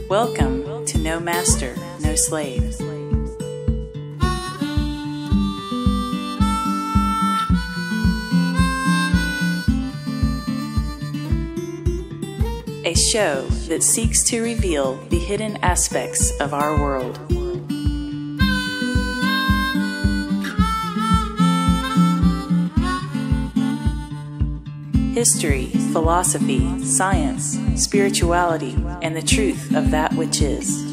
Welcome to No Master, No Slave. A show that seeks to reveal the hidden aspects of our world. History, philosophy, science, spirituality, and the truth of that which is.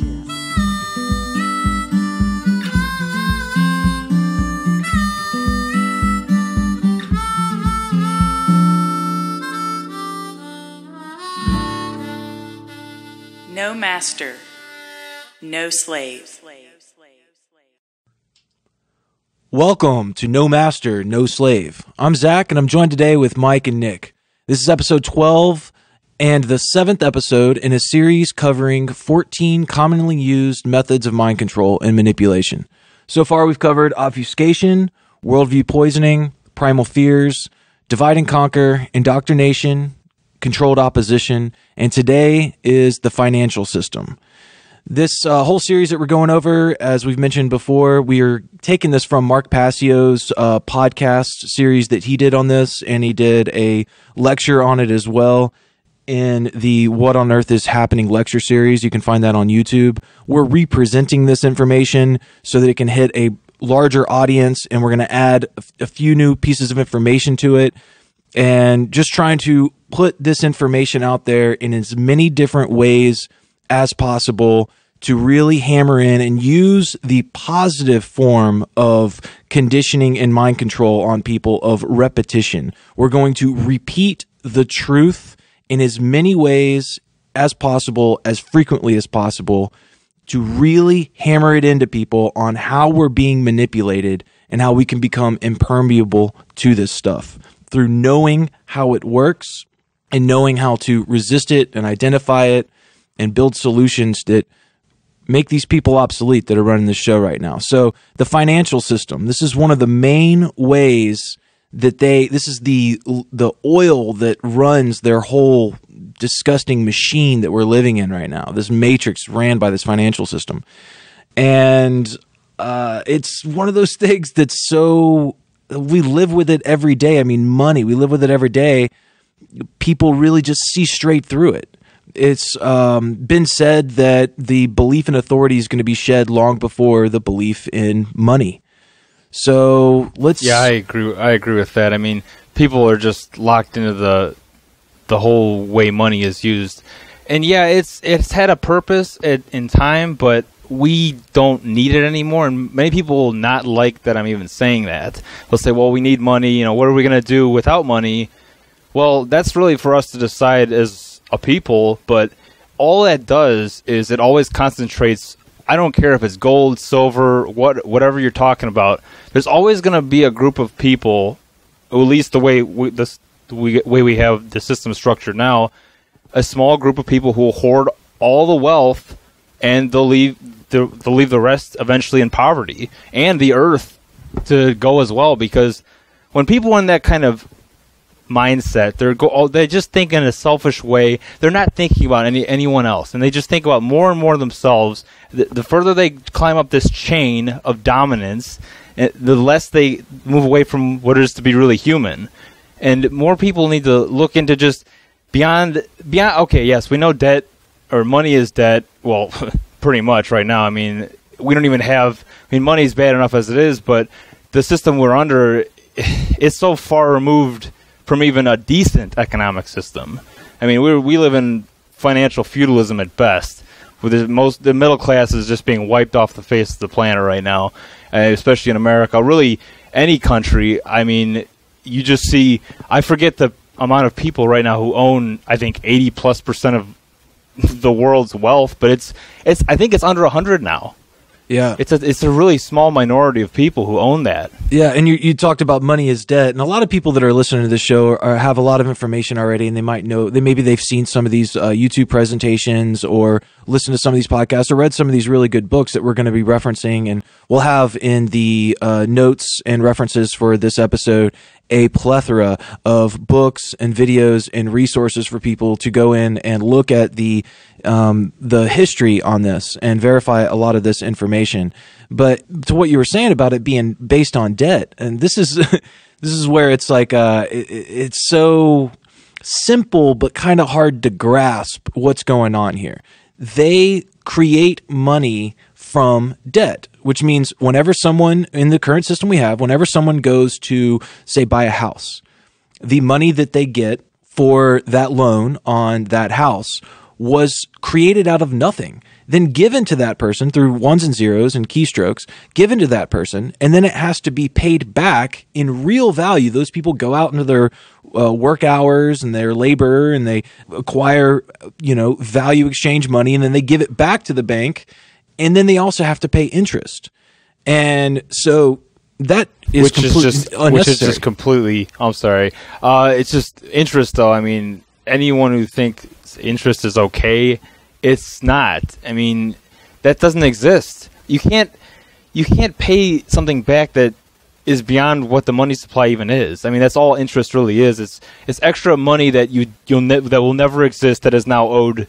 No master, no slave. Welcome to No Master, No Slave. I'm Zach, and I'm joined today with Mike and Nick. This is episode 12 and the 7th episode in a series covering 14 commonly used methods of mind control and manipulation. So far, we've covered obfuscation, worldview poisoning, primal fears, divide and conquer, indoctrination, controlled opposition, and today is the financial system. This whole series that we're going over, as we've mentioned before, we are taking this from Mark Passio's podcast series that he did on this, and he did a lecture on it as well in the What on Earth is Happening lecture series. You can find that on YouTube. We're representing this information so that it can hit a larger audience, and we're going to add a few new pieces of information to it, and just trying to put this information out there in as many different ways as possible to really hammer in and use the positive form of conditioning and mind control on people of repetition. We're going to repeat the truth in as many ways as possible, as frequently as possible, to really hammer it into people on how we're being manipulated and how we can become impermeable to this stuff through knowing how it works and knowing how to resist it and identify it and build solutions that make these people obsolete that are running this show right now. So the financial system, this is one of the main ways that this is the oil that runs their whole disgusting machine that we're living in right now. This matrix ran by this financial system. And it's one of those things that's so, we live with it every day. I mean, money, we live with it every day. People really just see straight through it. It's been said that the belief in authority is going to be shed long before the belief in money. So let's. Yeah, I agree with that. I mean, people are just locked into the whole way money is used, and yeah, it's had a purpose in time, but we don't need it anymore. And many people will not like that I'm even saying that. They'll say, "Well, we need money. You know, what are we going to do without money?" Well, that's really for us to decide as a people, but all that does is it always concentrates. I don't care if it's gold, silver, whatever you're talking about. There's always going to be a group of people, at least the way we have the system structured now, a small group of people who will hoard all the wealth, and they'll leave the rest eventually in poverty and the earth to go as well. Because when people are in that kind of mindset, they just think in a selfish way. They're not thinking about anyone else, and they just think about more and more themselves. The further they climb up this chain of dominance, the less they move away from what is to be really human. And more people need to look into just beyond. Okay, yes, we know debt or money is debt. Well, pretty much right now. I mean, we don't even have. I mean, money is bad enough as it is, but the system we're under is so far removed from even a decent economic system. I mean, we live in financial feudalism at best, where the middle class is just being wiped off the face of the planet right now, especially in America. Really, any country. I mean, you just see. I forget the amount of people right now who own, I think, 80+% of the world's wealth, but it's I think it's under 100 now. Yeah. It's a really small minority of people who own that. Yeah, and you talked about money is debt, and a lot of people that are listening to this show have a lot of information already, and they might know, maybe they've seen some of these YouTube presentations or listened to some of these podcasts or read some of these really good books that we're going to be referencing, and we'll have in the notes and references for this episode a plethora of books and videos and resources for people to go in and look at the history on this and verify a lot of this information. But to what you were saying about it being based on debt, and this is this is where it's like it's so simple but kind of hard to grasp what's going on here. They create money from debt, which means whenever someone in the current system we have, whenever someone goes to, say, buy a house, the money that they get for that loan on that house was created out of nothing, then given to that person through ones and zeros and keystrokes, given to that person, and then it has to be paid back in real value. Those people go out into their work hours and their labor, and they acquire, value exchange money, and then they give it back to the bank, and then they also have to pay interest. And so that is unnecessary. Which is just completely, I'm sorry. It's just interest, though. I mean, anyone who thinks interest is okay, it's not. I mean, that doesn't exist. You can't pay something back that is beyond what the money supply even is. I mean, that's all interest really is. It's extra money that that will never exist, that is now owed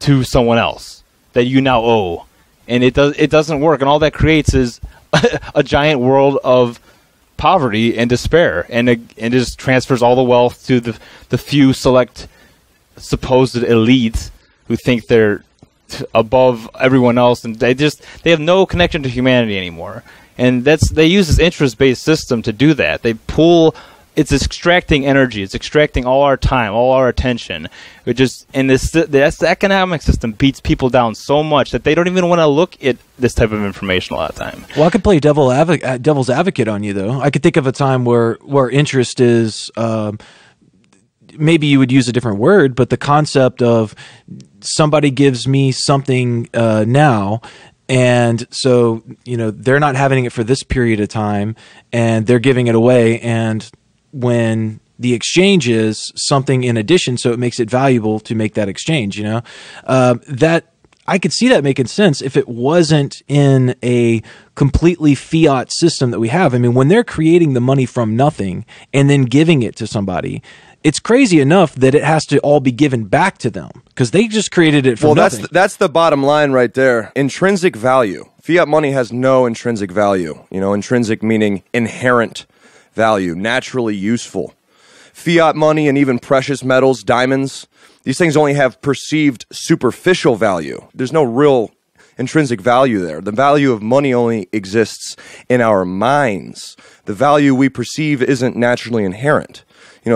to someone else, that you now owe. And it doesn't work, and all that creates is a giant world of poverty and despair, and it just transfers all the wealth to the few select supposed elites who think they're above everyone else, and they have no connection to humanity anymore. And they use this interest-based system to do that. It's extracting energy. It's extracting all our time, all our attention. The economic system beats people down so much that they don't even want to look at this type of information a lot of time. Well, I could play devil's advocate on you, though. I could think of a time where interest is, maybe you would use a different word, but the concept of somebody gives me something now, and so they're not having it for this period of time, and they're giving it away, and when the exchange is something in addition, so it makes it valuable to make that exchange, that I could see that making sense if it wasn't in a completely fiat system that we have. I mean, when they're creating the money from nothing and then giving it to somebody, it's crazy enough that it has to all be given back to them because they just created it from nothing. That's the bottom line right there. Intrinsic value. Fiat money has no intrinsic value. Intrinsic meaning inherent value, naturally useful. Fiat money and even precious metals, diamonds, these things only have perceived superficial value. There's no real intrinsic value there. The value of money only exists in our minds. The value we perceive isn't naturally inherent.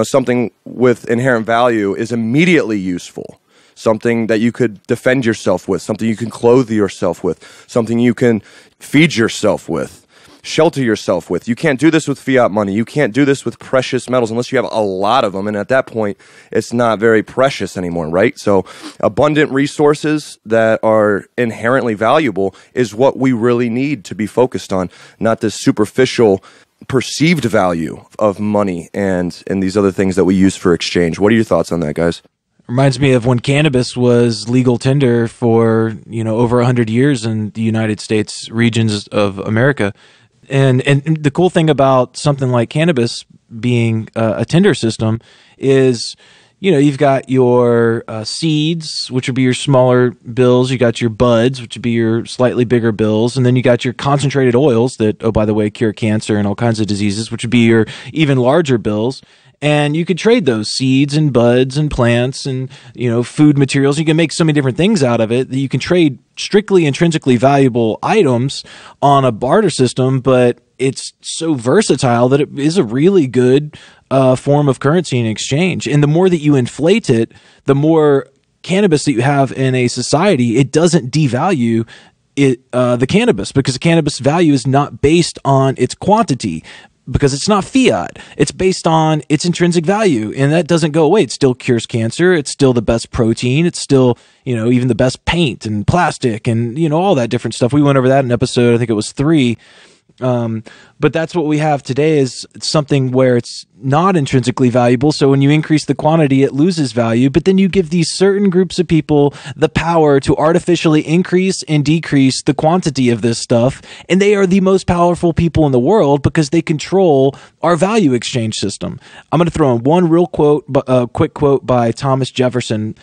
Something with inherent value is immediately useful. Something that you could defend yourself with, something you can clothe yourself with, something you can feed yourself with, shelter yourself with. You can't do this with fiat money. You can't do this with precious metals unless you have a lot of them, and at that point, it's not very precious anymore, right? So abundant resources that are inherently valuable is what we really need to be focused on, not this superficial perceived value of money and these other things that we use for exchange. What are your thoughts on that, guys? Reminds me of when cannabis was legal tender for, over 100 years in the United States regions of America. And the cool thing about something like cannabis being a tender system is, you've got your seeds, which would be your smaller bills. You got your buds, which would be your slightly bigger bills. And then you got your concentrated oils that, oh, by the way, cure cancer and all kinds of diseases, which would be your even larger bills. And you could trade those seeds and buds and plants and, food materials. You can make so many different things out of it that you can trade strictly intrinsically valuable items on a barter system, but it's so versatile that it is a really good form of currency in exchange. And the more that you inflate it, the more cannabis that you have in a society, it doesn't devalue the cannabis, because the cannabis value is not based on its quantity. because it's not fiat. It's based on its intrinsic value, and that doesn't go away. It still cures cancer. It's still the best protein. It's still, even the best paint and plastic and, all that different stuff. We went over that in episode, I think it was 3. But that's what we have today, is something where it's not intrinsically valuable. So when you increase the quantity, it loses value. But then you give these certain groups of people the power to artificially increase and decrease the quantity of this stuff. And they are the most powerful people in the world because they control our value exchange system. I'm going to throw in one real quick quote by Thomas Jefferson.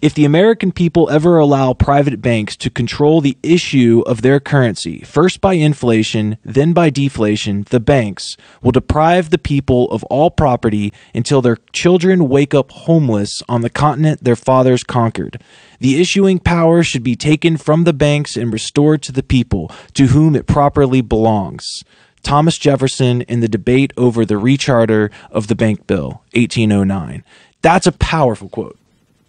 If the American people ever allow private banks to control the issue of their currency, first by inflation, then by deflation, the banks will deprive the people of all property until their children wake up homeless on the continent their fathers conquered. The issuing power should be taken from the banks and restored to the people, to whom it properly belongs. Thomas Jefferson in the debate over the recharter of the Bank Bill, 1809. That's a powerful quote.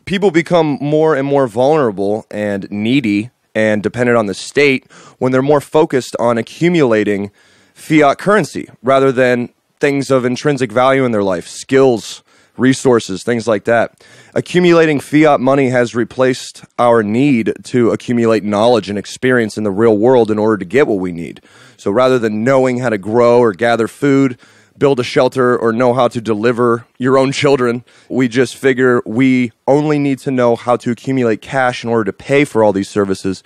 People become more and more vulnerable and needy and dependent on the state when they're more focused on accumulating fiat currency rather than things of intrinsic value in their life, skills, resources, things like that. Accumulating fiat money has replaced our need to accumulate knowledge and experience in the real world in order to get what we need. So rather than knowing how to grow or gather food, build a shelter, or know how to deliver your own children, we just figure we only need to know how to accumulate cash in order to pay for all these services.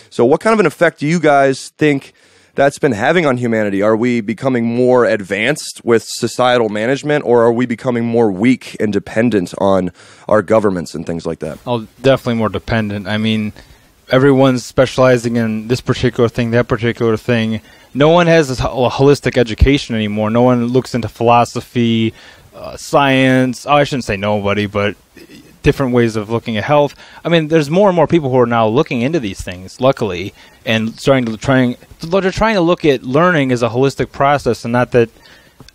So what kind of an effect do you guys think that's been having on humanity? Are we becoming more advanced with societal management, or are we becoming more weak and dependent on our governments and things like that? Oh, definitely more dependent. I mean, everyone's specializing in this particular thing, that particular thing. No one has a holistic education anymore. No one looks into philosophy, science. Oh, I shouldn't say nobody, but different ways of looking at health. I mean, there's more and more people who are now looking into these things, luckily, and they're trying to look at learning as a holistic process, and not that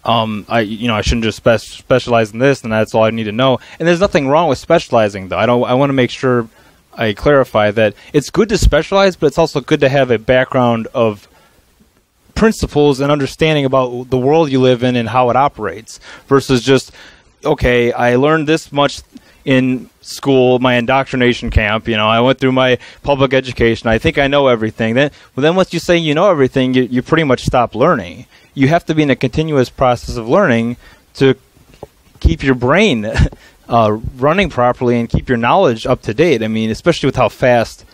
I shouldn't just specialize in this and that's all I need to know. And there's nothing wrong with specializing, though. I want to make sure I clarify that it's good to specialize, but it's also good to have a background of principles and understanding about the world you live in and how it operates, versus just, okay, I learned this much in school, my indoctrination camp, I went through my public education, I think I know everything. Then once you say you know everything, you pretty much stop learning. You have to be in a continuous process of learning to keep your brain running properly and keep your knowledge up to date. I mean, especially with how fast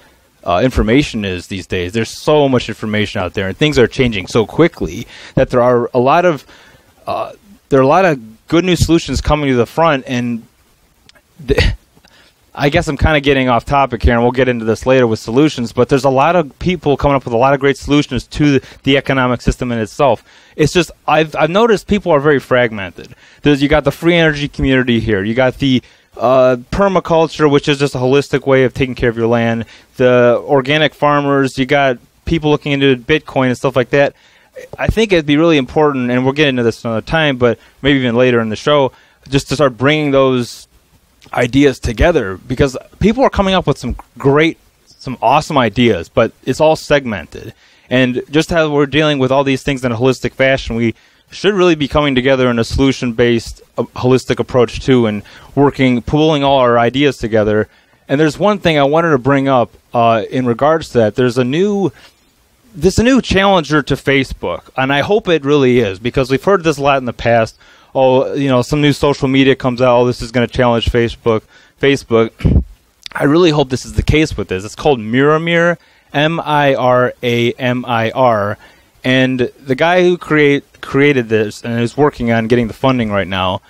information is these days. There's so much information out there, and things are changing so quickly that there are a lot of good new solutions coming to the front. And I guess I'm kind of getting off topic here, and we'll get into this later with solutions, but there's a lot of people coming up with a lot of great solutions to the economic system in itself. It's just I've noticed people are very fragmented. You got the free energy community here. You got the permaculture, which is just a holistic way of taking care of your land. The organic farmers. You got people looking into Bitcoin and stuff like that. I think it'd be really important, and we'll get into this another time, but maybe even later in the show, just to start bringing those ideas together, because people are coming up with some awesome ideas, but it's all segmented. And just how we're dealing with all these things in a holistic fashion, we should really be coming together in a solution-based holistic approach too, and pulling all our ideas together. And there's one thing I wanted to bring up in regards to that. There's a new challenger to Facebook, and I hope it really is, because we've heard this a lot in the past. Some new social media comes out, this is going to challenge Facebook. I really hope this is the case with this. It's called Miramir, Miramir. And the guy who created this and is working on getting the funding right now,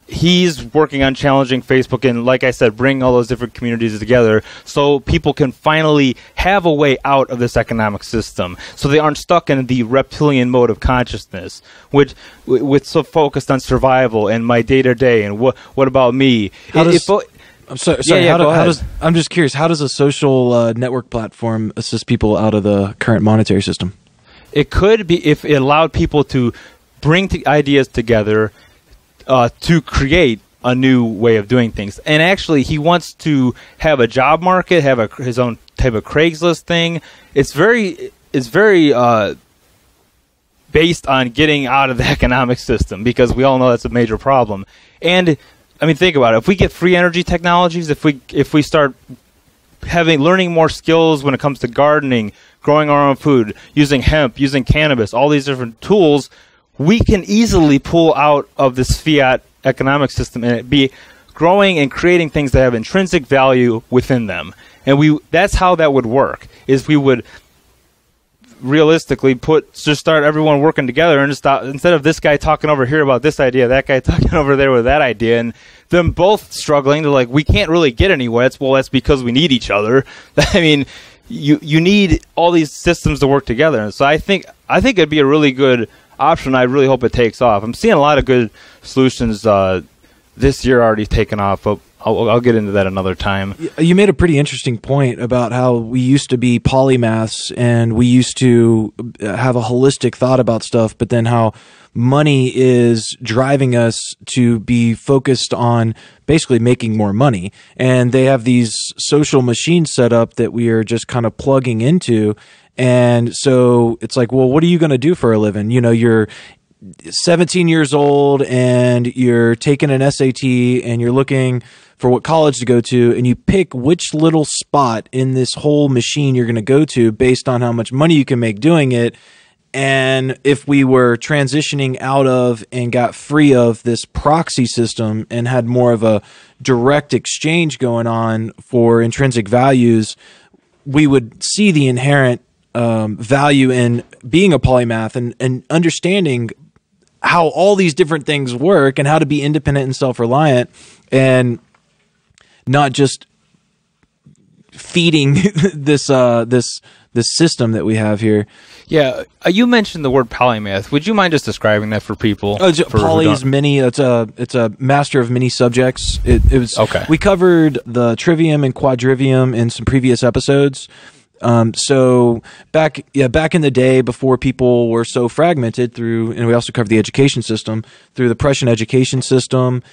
he's working on challenging Facebook and, like I said, bringing all those different communities together so people can finally have a way out of this economic system, so they aren't stuck in the reptilian mode of consciousness, which with so focused on survival and my day-to-day and what about me. I'm just curious, how does a social network platform assist people out of the current monetary system? It could be if it allowed people to bring ideas together to create a new way of doing things. And actually, he wants to have a job market, have his own type of Craigslist thing. It's very based on getting out of the economic system, because we all know that's a major problem. And I mean, think about it. If we get free energy technologies, if we start learning more skills when it comes to gardening, growing our own food, using hemp, using cannabis, all these different tools, we can easily pull out of this fiat economic system and it be growing and creating things that have intrinsic value within them. And that's how that would work, is we would realistically start everyone working together and instead of this guy talking over here about this idea, that guy talking over there with that idea, and them both struggling to we can't really get anywhere. That's because we need each other. I mean, you need all these systems to work together. And so I think it'd be a really good option. I really hope it takes off. I'm seeing a lot of good solutions this year already taken off, but I'll get into that another time. You made a pretty interesting point about how we used to be polymaths and we used to have a holistic thought about stuff, but then how money is driving us to be focused on basically making more money. And they have these social machines set up that we are just kind of plugging into. And so it's like, well, what are you going to do for a living? You know, you're 17 years old and you're taking an SAT and you're looking for what college to go to, and you pick which little spot in this whole machine you're going to go to based on how much money you can make doing it. And if we were transitioning out of and got free of this proxy system and had more of a direct exchange going on for intrinsic values, we would see the inherent value in being a polymath and understanding how all these different things work and how to be independent and self-reliant and not just feeding this system that we have here. Yeah, you mentioned the word polymath. Would you mind just describing that for people? Poly is many. It's a master of many subjects. It was okay. We covered the trivium and quadrivium in some previous episodes. So back in the day, before people were so fragmented and we also covered the education system through the Prussian education system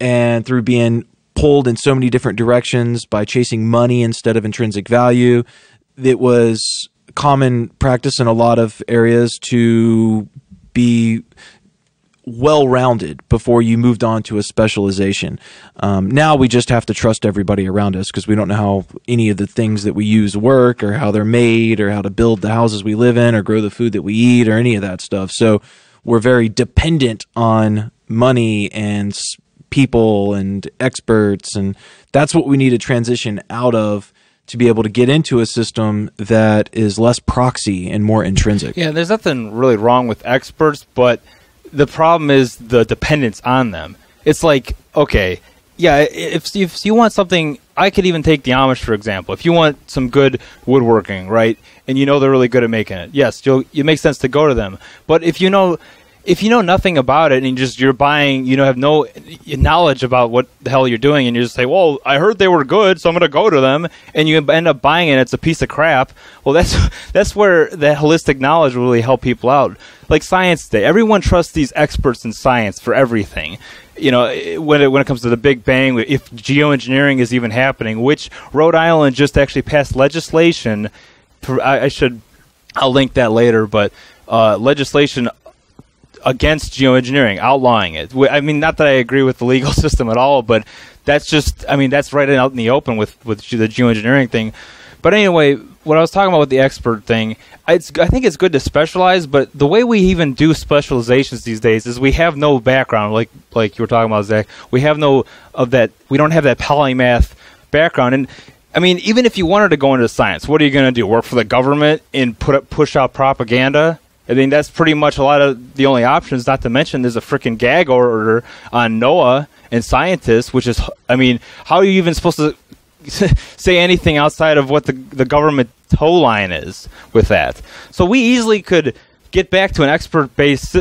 and through being pulled in so many different directions by chasing money instead of intrinsic value. It was common practice in a lot of areas to be well-rounded before you moved on to a specialization. Now we just have to trust everybody around us because we don't know how any of the things that we use work or how they're made or how to build the houses we live in or grow the food that we eat or any of that stuff. So we're very dependent on money and people and experts, and that's what we need to transition out of to be able to get into a system that is less proxy and more intrinsic. Yeah, there's nothing really wrong with experts, but the problem is the dependence on them. It's like, okay, yeah, if you want something, I could even take the Amish, for example. If you want some good woodworking, right, and you know they're really good at making it, yes, it makes sense to go to them. But if you know nothing about it and you're buying, have no knowledge about what the hell you're doing, and you just say, well, I heard they were good, so I'm going to go to them, and you end up buying it, it's a piece of crap. Well, that's where that holistic knowledge will really help people out. Like Science Day, everyone trusts these experts in science for everything. When it comes to the Big Bang, if geoengineering is even happening, which Rhode Island just actually passed legislation. I'll link that later, but legislation against geoengineering, outlawing it. I mean, not that I agree with the legal system at all, but that's right out in the open with the geoengineering thing. But anyway, what I was talking about with the expert thing, I think it's good to specialize, but the way we even do specializations these days is we have no background, like you were talking about, Zach. We have no of that. We don't have that polymath background. And I mean, even if you wanted to go into science, what are you going to do? Work for the government and push out propaganda? I mean, that's pretty much a lot of the only options, not to mention there's a freaking gag order on NOAA and scientists, which is, I mean, how are you even supposed to say anything outside of what the government tow line is with that? So we easily could get back to an expert base,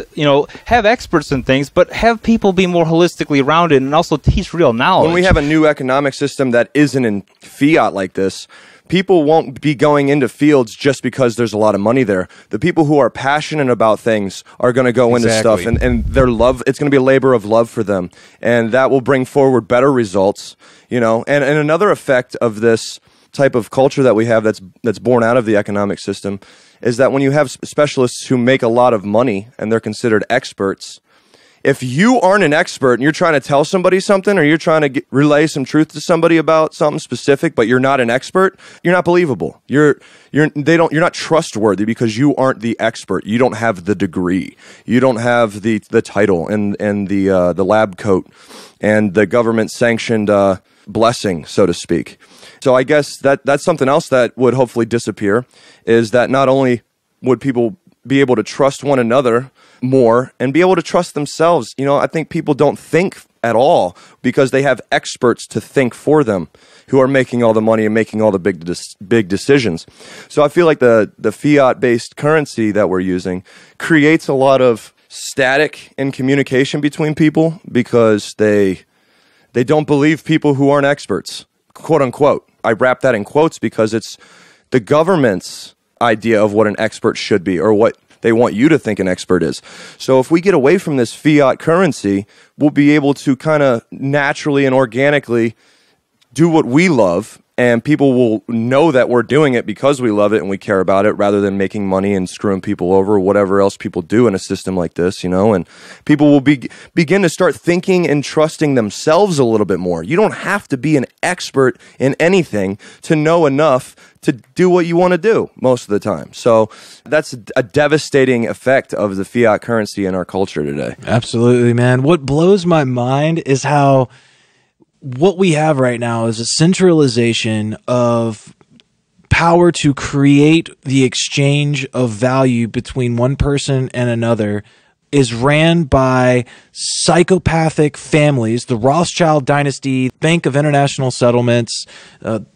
have experts in things, but have people be more holistically rounded and also teach real knowledge. When we have a new economic system that isn't in fiat like this, people won't be going into fields just because there's a lot of money there. The people who are passionate about things are going to go into stuff, and their love, it's going to be a labor of love for them, and that will bring forward better results. And another effect of this type of culture that we have that's born out of the economic system is that when you have specialists who make a lot of money and they're considered experts, if you aren't an expert and you're trying to tell somebody something or you're trying to relay some truth to somebody about something specific, but you're not an expert, you're not believable. You're not trustworthy because you aren't the expert. You don't have the degree. You don't have the title and the lab coat and the government sanctioned blessing, so to speak. So I guess that's something else that would hopefully disappear, is that not only would people be able to trust one another more and be able to trust themselves. I think people don't think at all because they have experts to think for them who are making all the money and making all the big decisions. So I feel like the fiat-based currency that we're using creates a lot of static in communication between people because they don't believe people who aren't experts, quote unquote. I wrap that in quotes because it's the government's idea of what an expert should be or what they want you to think an expert is. So if we get away from this fiat currency, we'll be able to kind of naturally and organically do what we love, and people will know that we're doing it because we love it and we care about it rather than making money and screwing people over or whatever else people do in a system like this, and people will begin to start thinking and trusting themselves a little bit more. You don't have to be an expert in anything to know enough to do what you want to do most of the time. So that's a devastating effect of the fiat currency in our culture today. Absolutely, man. What blows my mind is how what we have right now is a centralization of power to create the exchange of value between one person and another is ran by psychopathic families, the Rothschild dynasty, Bank of International Settlements,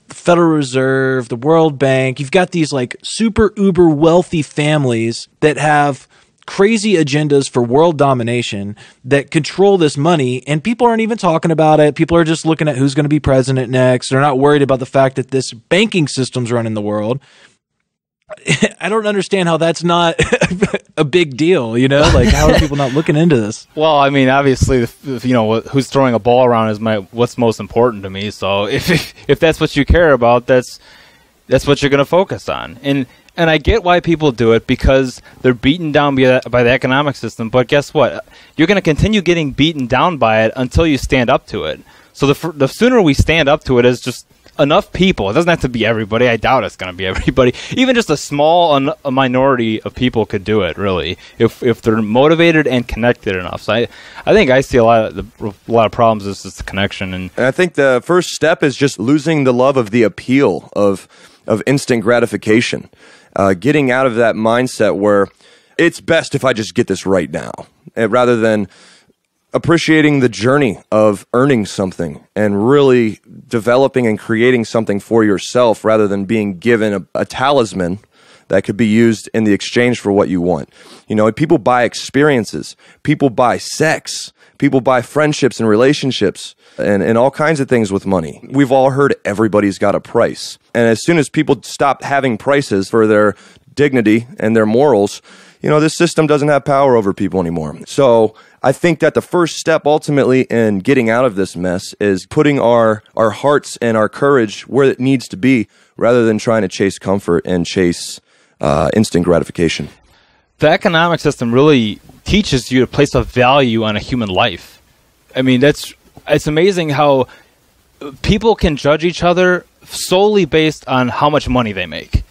Federal Reserve, the World Bank. You've got these like super uber wealthy families that have crazy agendas for world domination that control this money, and people aren't even talking about it. People are just looking at who's going to be president next. They're not worried about the fact that this banking system's running the world. I don't understand how that's not a big deal, Like, how are people not looking into this? Well, I mean, obviously, who's throwing a ball around is what's most important to me. So if that's what you care about, that's what you're going to focus on. And I get why people do it, because they're beaten down by the economic system. But guess what? You're going to continue getting beaten down by it until you stand up to it. So the sooner we stand up to it as just enough people, it doesn't have to be everybody. I doubt it's going to be everybody. Even just a minority of people could do it, really, if they're motivated and connected enough. So I think I see a lot of problems is just the connection. And I think the first step is just losing the love of the appeal of instant gratification. Getting out of that mindset where it's best if I just get this right now, rather than appreciating the journey of earning something and really developing and creating something for yourself rather than being given a talisman that could be used in the exchange for what you want. People buy experiences, people buy sex, people buy friendships and relationships and all kinds of things with money. We've all heard everybody's got a price. And as soon as people stop having prices for their dignity and their morals, this system doesn't have power over people anymore. So I think that the first step ultimately in getting out of this mess is putting our hearts and our courage where it needs to be rather than trying to chase comfort and chase instant gratification. The economic system really teaches you to place a value on a human life. I mean, it's amazing how people can judge each other solely based on how much money they make,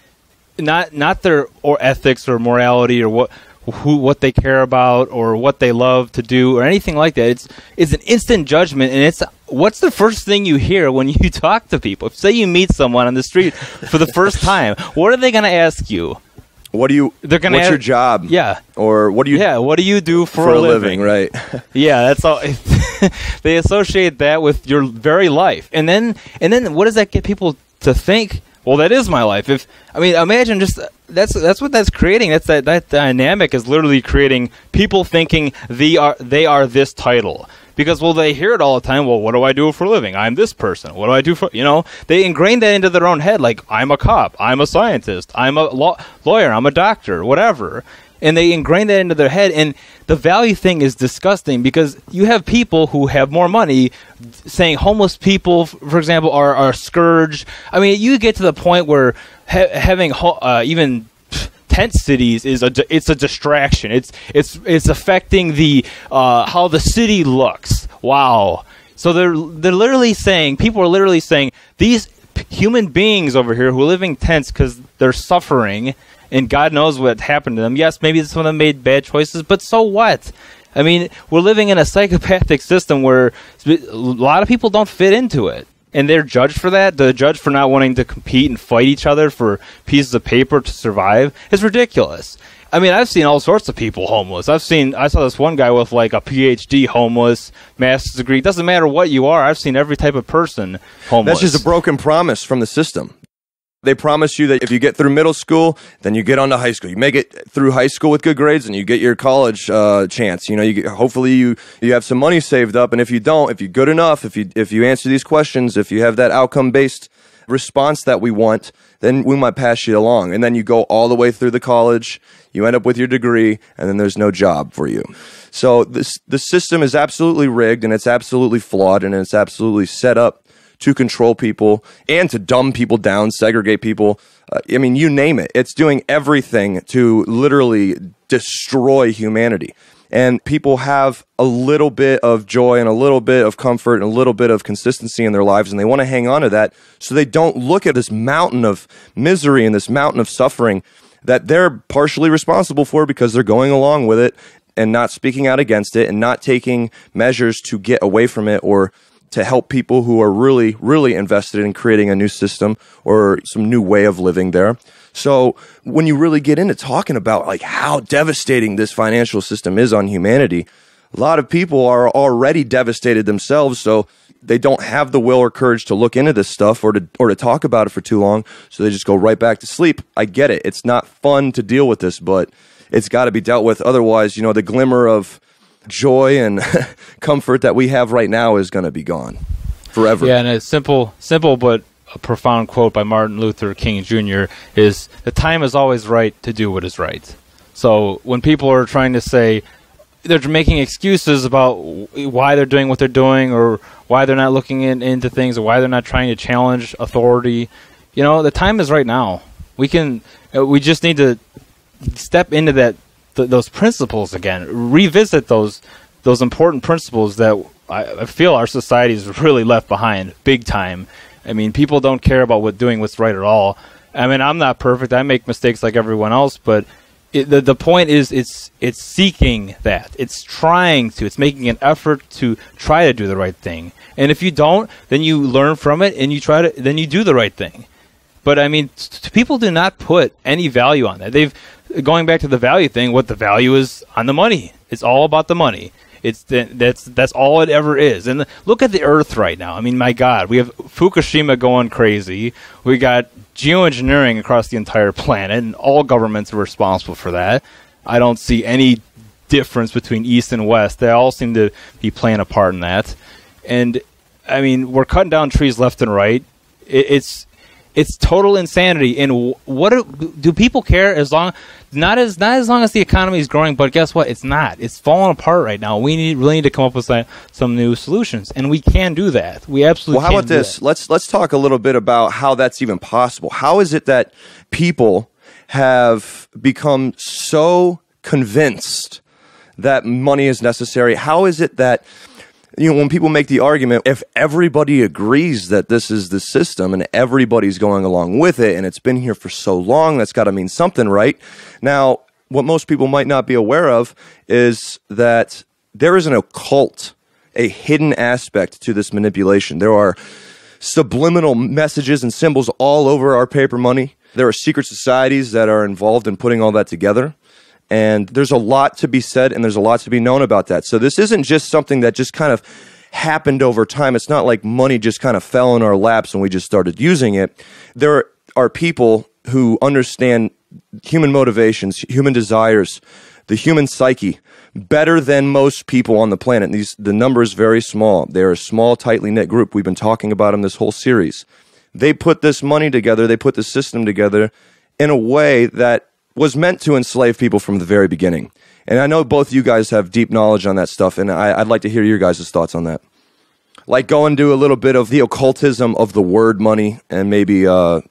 not their ethics or morality or what they care about or what they love to do or anything like that. It's an instant judgment, and what's the first thing you hear when you talk to people? If, say, you meet someone on the street for the first time, what are they going to ask you? What's your job? Yeah. Or what do you do for a living? Right. Yeah, that's all. They associate that with your very life. And then what does that get people to think? Well, that is my life. Imagine just that's what that's creating. That dynamic is literally creating people thinking they are this title. Because, they hear it all the time. Well, what do I do for a living? I'm this person. What do I do for, they ingrain that into their own head. Like, I'm a cop. I'm a scientist. I'm a lawyer. I'm a doctor. Whatever. And they ingrain that into their head. And the value thing is disgusting because you have people who have more money saying homeless people, for example, are a scourge. I mean, you get to the point where having even tent cities it's a distraction. It's affecting the how the city looks. Wow. So they're literally saying, people are literally saying, these human beings over here who live in tents because they're suffering, and God knows what happened to them. Yes, maybe some of them made bad choices, but so what? I mean, we're living in a psychopathic system where a lot of people don't fit into it. And they're judged for that. They're judged for not wanting to compete and fight each other for pieces of paper to survive. It's ridiculous. I mean, I've seen all sorts of people homeless. I saw this one guy with like a PhD homeless, master's degree. Doesn't matter what you are. I've seen every type of person homeless. That's just a broken promise from the system. They promise you that if you get through middle school, then you get on to high school. You make it through high school with good grades, and you get your college chance. You know, hopefully you have some money saved up, and if you don't, if you're good enough, if you answer these questions, if you have that outcome-based response that we want, then we might pass you along. And then you go all the way through the college, you end up with your degree, and then there's no job for you. So the system is absolutely rigged, and it's absolutely flawed, and it's absolutely set up to control people and to dumb people down, segregate people. I mean, you name it. It's doing everything to literally destroy humanity. And people have a little bit of joy and a little bit of comfort and a little bit of consistency in their lives, and they want to hang on to that so they don't look at this mountain of misery and this mountain of suffering that they're partially responsible for because they're going along with it and not speaking out against it and not taking measures to get away from it or to help people who are really, really invested in creating a new system or some new way of living there. So when you really get into talking about like how devastating this financial system is on humanity, a lot of people are already devastated themselves, so they don't have the will or courage to look into this stuff or to talk about it for too long, so they just go right back to sleep. I get it. It's not fun to deal with this, but it's got to be dealt with. Otherwise, you know, the glimmer of joy and comfort that we have right now is going to be gone forever. Yeah, and a simple but a profound quote by Martin Luther King Jr. is, the time is always right to do what is right. So when people are trying to say, they're making excuses about why they're doing what they're doing or why they're not looking into things or why they're not trying to challenge authority, you know, the time is right now. We just need to step into those principles again, revisit those important principles that I feel our society is really left behind big time. I mean, people don't care about doing what's right at all. I mean, I'm not perfect. I make mistakes like everyone else, but the point is it's seeking that. It's trying to. It's making an effort to try to do the right thing. And if you don't, then you learn from it and then you do the right thing. But I mean, people do not put any value on that. Going back to the value thing, what the value is on the money. It's all about the money. That's all it ever is. And look at the Earth right now. I mean, my God, we have Fukushima going crazy. We got geoengineering across the entire planet, and all governments are responsible for that. I don't see any difference between East and West. They all seem to be playing a part in that. And I mean, we're cutting down trees left and right. It's total insanity. And what do people care? Not as long as the economy is growing, but guess what? It's not. It's falling apart right now. We really need to come up with some new solutions, and we can do that. We absolutely. Well, how about this? Let's talk a little bit about how that's even possible. How is it that people have become so convinced that money is necessary? How is it that, you know, when people make the argument, if everybody agrees that this is the system and everybody's going along with it and it's been here for so long, that's got to mean something, right? Now, what most people might not be aware of is that there is an occult, a hidden aspect to this manipulation. There are subliminal messages and symbols all over our paper money. There are secret societies that are involved in putting all that together. And there's a lot to be said and there's a lot to be known about that. So this isn't just something that just kind of happened over time. It's not like money just kind of fell in our laps and we just started using it. There are people who understand human motivations, human desires, the human psyche better than most people on the planet. The number is very small. They're a small, tightly knit group. We've been talking about them this whole series. They put this money together. They put the system together in a way that was meant to enslave people from the very beginning. And I know both you guys have deep knowledge on that stuff, and I'd like to hear your guys' thoughts on that. Like go into a little bit of the occultism of the word money, and maybe the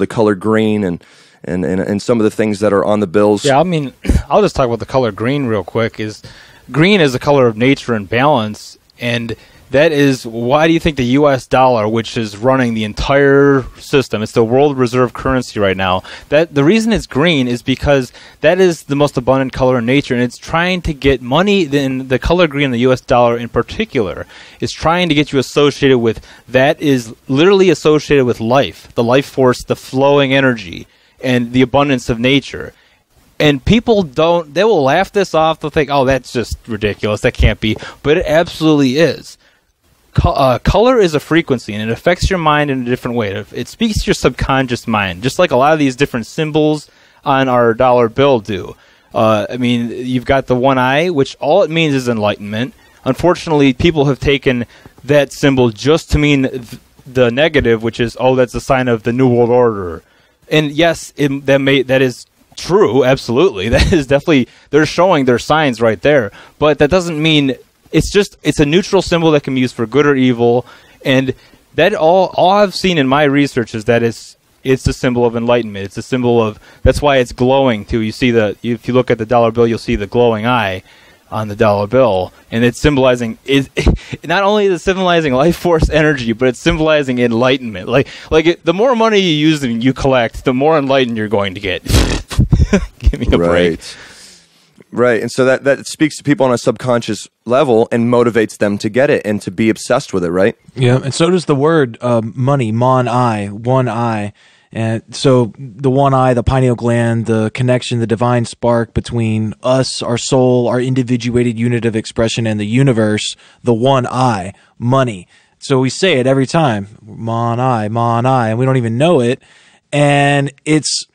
color green, and some of the things that are on the bills. Yeah, I mean, I'll just talk about the color green real quick. Green is the color of nature and balance, and that is why do you think the U.S. dollar, which is running the entire system, it's the world reserve currency right now, that the reason it's green is because that is the most abundant color in nature, and it's trying to get money, in the color green, the U.S. dollar in particular, is trying to get you associated with, that is literally associated with life, the life force, the flowing energy, and the abundance of nature. And people they will laugh this off, they'll think, oh, that's just ridiculous, that can't be, but it absolutely is. Color is a frequency, and it affects your mind in a different way. It speaks to your subconscious mind, just like a lot of these different symbols on our dollar bill do. I mean, you've got the one eye, which all it means is enlightenment. Unfortunately, people have taken that symbol just to mean the negative, which is, oh, that's a sign of the New World Order. And yes, that is true, absolutely. That is definitely, they're showing their signs right there. But that doesn't mean... It's a neutral symbol that can be used for good or evil, and that all I've seen in my research is that it's the symbol of enlightenment. It's a symbol of, that's why it's glowing too. You see if you look at the dollar bill, you'll see the glowing eye on the dollar bill, and it's symbolizing not only is it symbolizing life force energy, but it's symbolizing enlightenment. The more money you use and you collect, the more enlightened you're going to get. Give me a break. Right, and so that speaks to people on a subconscious level and motivates them to get it and to be obsessed with it, right? Yeah, and so does the word money, mon eye, one eye. And so the one eye, the pineal gland, the connection, the divine spark between us, our soul, our individuated unit of expression, and the universe, the one eye, money. So we say it every time, mon eye, and we don't even know it. And it's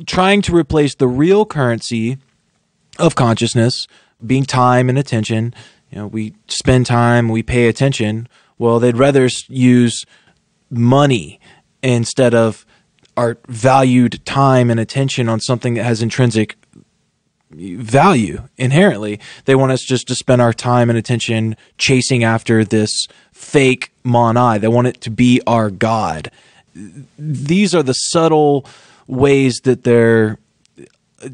trying to replace the real currency of consciousness, being time and attention. You know, we spend time, we pay attention. Well, they'd rather use money instead of our valued time and attention on something that has intrinsic value inherently. They want us just to spend our time and attention chasing after this fake mon-I. They want it to be our God. These are the subtle ways that they're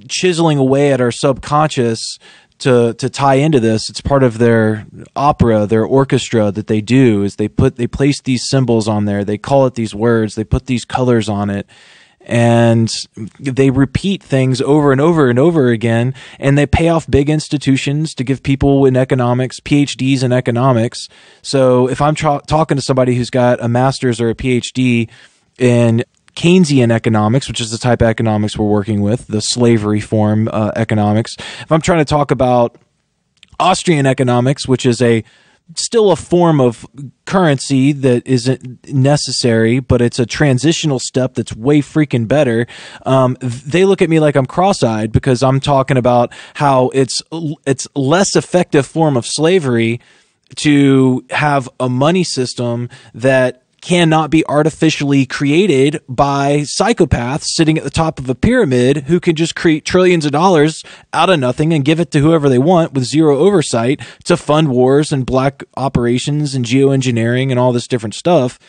chiseling away at our subconscious to tie into this. It's part of their opera, their orchestra that they do, is they place these symbols on there, they call it these words, they put these colors on it, and they repeat things over and over and over again, and they pay off big institutions to give people in economics PhDs in economics. So if I'm talking to somebody who's got a master's or a PhD in Keynesian economics, which is the type of economics we're working with, the slavery form economics. If I'm trying to talk about Austrian economics, which is still a form of currency that isn't necessary, but it's a transitional step that's way freaking better, they look at me like I'm cross-eyed because I'm talking about how it's less effective form of slavery to have a money system that cannot be artificially created by psychopaths sitting at the top of a pyramid who can just create trillions of dollars out of nothing and give it to whoever they want with zero oversight to fund wars and black operations and geoengineering and all this different stuff.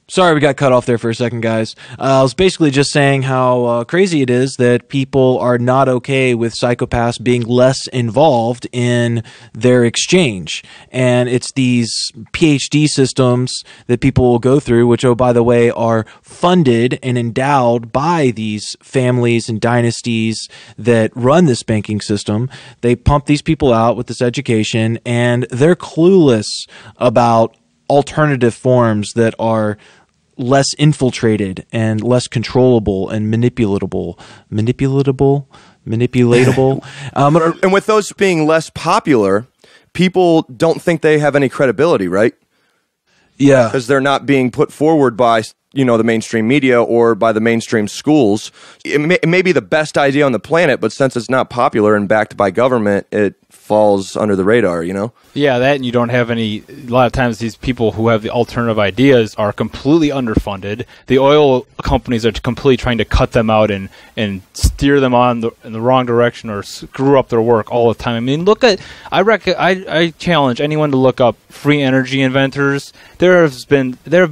Sorry, we got cut off there for a second, guys. I was basically just saying how crazy it is that people are not okay with psychopaths being less involved in their exchange. And it's these PhD systems that people will go through, which, oh, by the way, are funded and endowed by these families and dynasties that run this banking system. They pump these people out with this education, and they're clueless about alternative forms that are less infiltrated and less controllable and manipulatable. And with those being less popular, people don't think they have any credibility, right? Yeah. Because they're not being put forward by the mainstream media or by the mainstream schools. It may be the best idea on the planet, but since it's not popular and backed by government, it falls under the radar, Yeah, that, and you don't have a lot of times these people who have the alternative ideas are completely underfunded. The oil companies are completely trying to cut them out and steer them in the wrong direction or screw up their work all the time. I mean, I challenge anyone to look up free energy inventors. There have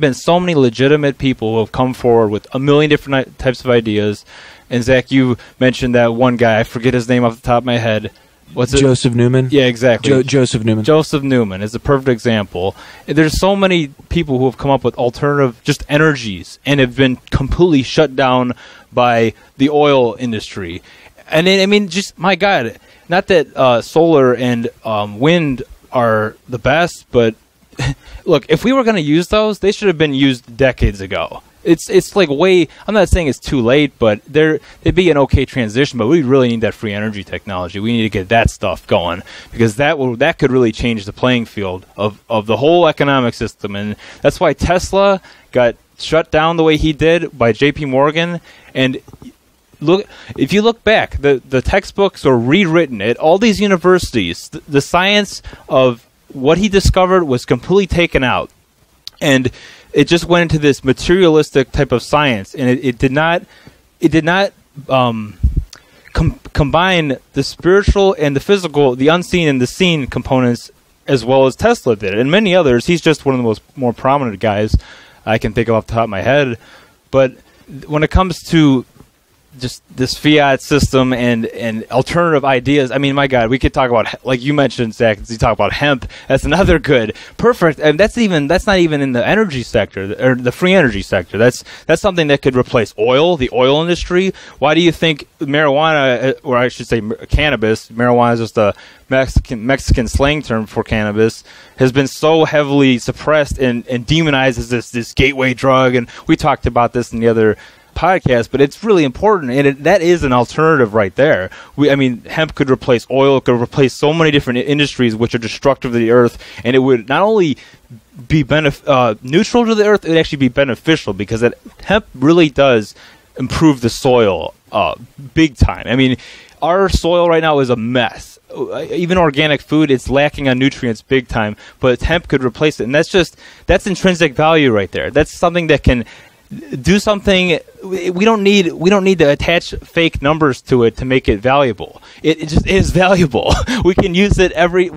been so many legitimate people who have come forward with a million different types of ideas. And Zach, you mentioned that one guy, I forget his name off the top of my head. What's it? Joseph Newman? Yeah, exactly. Joseph Newman. Joseph Newman is a perfect example. There's so many people who have come up with alternative just energies and have been completely shut down by the oil industry. And I mean, just, my God, not that solar and wind are the best, but look, if we were going to use those, they should have been used decades ago. It's like I'm not saying it's too late, but it'd be an okay transition, but we really need that free energy technology. We need to get that stuff going because that could really change the playing field of the whole economic system. And that's why Tesla got shut down the way he did by JP Morgan. And if you look back, the textbooks are rewritten at all these universities. The science of what he discovered was completely taken out. And it just went into this materialistic type of science, and it did not combine the spiritual and the physical, the unseen and the seen components as well as Tesla did, and many others. He's just one of the more prominent guys I can think of off the top of my head. But when it comes to just this fiat system and alternative ideas, I mean, my God, we could talk about, like you mentioned, Zach, you talk about hemp. That's another good, perfect, and that's not even in the energy sector or the free energy sector. That's something that could replace oil, the oil industry. Why do you think marijuana, or I should say cannabis, marijuana is just a Mexican slang term for cannabis, has been so heavily suppressed and demonized as this gateway drug? And we talked about this in the other podcast, but it's really important, and that is an alternative right there. Hemp could replace oil, it could replace so many different industries which are destructive to the earth, and it would not only be neutral to the earth, it would actually be beneficial because hemp really does improve the soil big time. I mean, our soil right now is a mess. Even organic food, it's lacking on nutrients big time, but hemp could replace it, and that's intrinsic value right there. That's something that can do something. We don't need to attach fake numbers to it to make it valuable. It just is valuable. We can use it every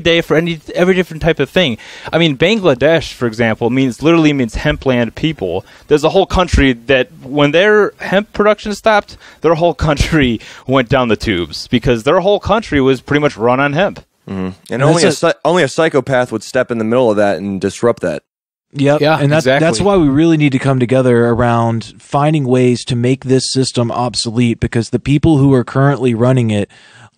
day for every different type of thing. I mean, Bangladesh, for example, literally means hempland people. There's a whole country that when their hemp production stopped, their whole country went down the tubes because their whole country was pretty much run on hemp. Mm-hmm. And only a psychopath would step in the middle of that and disrupt that. Yep. Yeah, and that's why we really need to come together around finding ways to make this system obsolete, because the people who are currently running it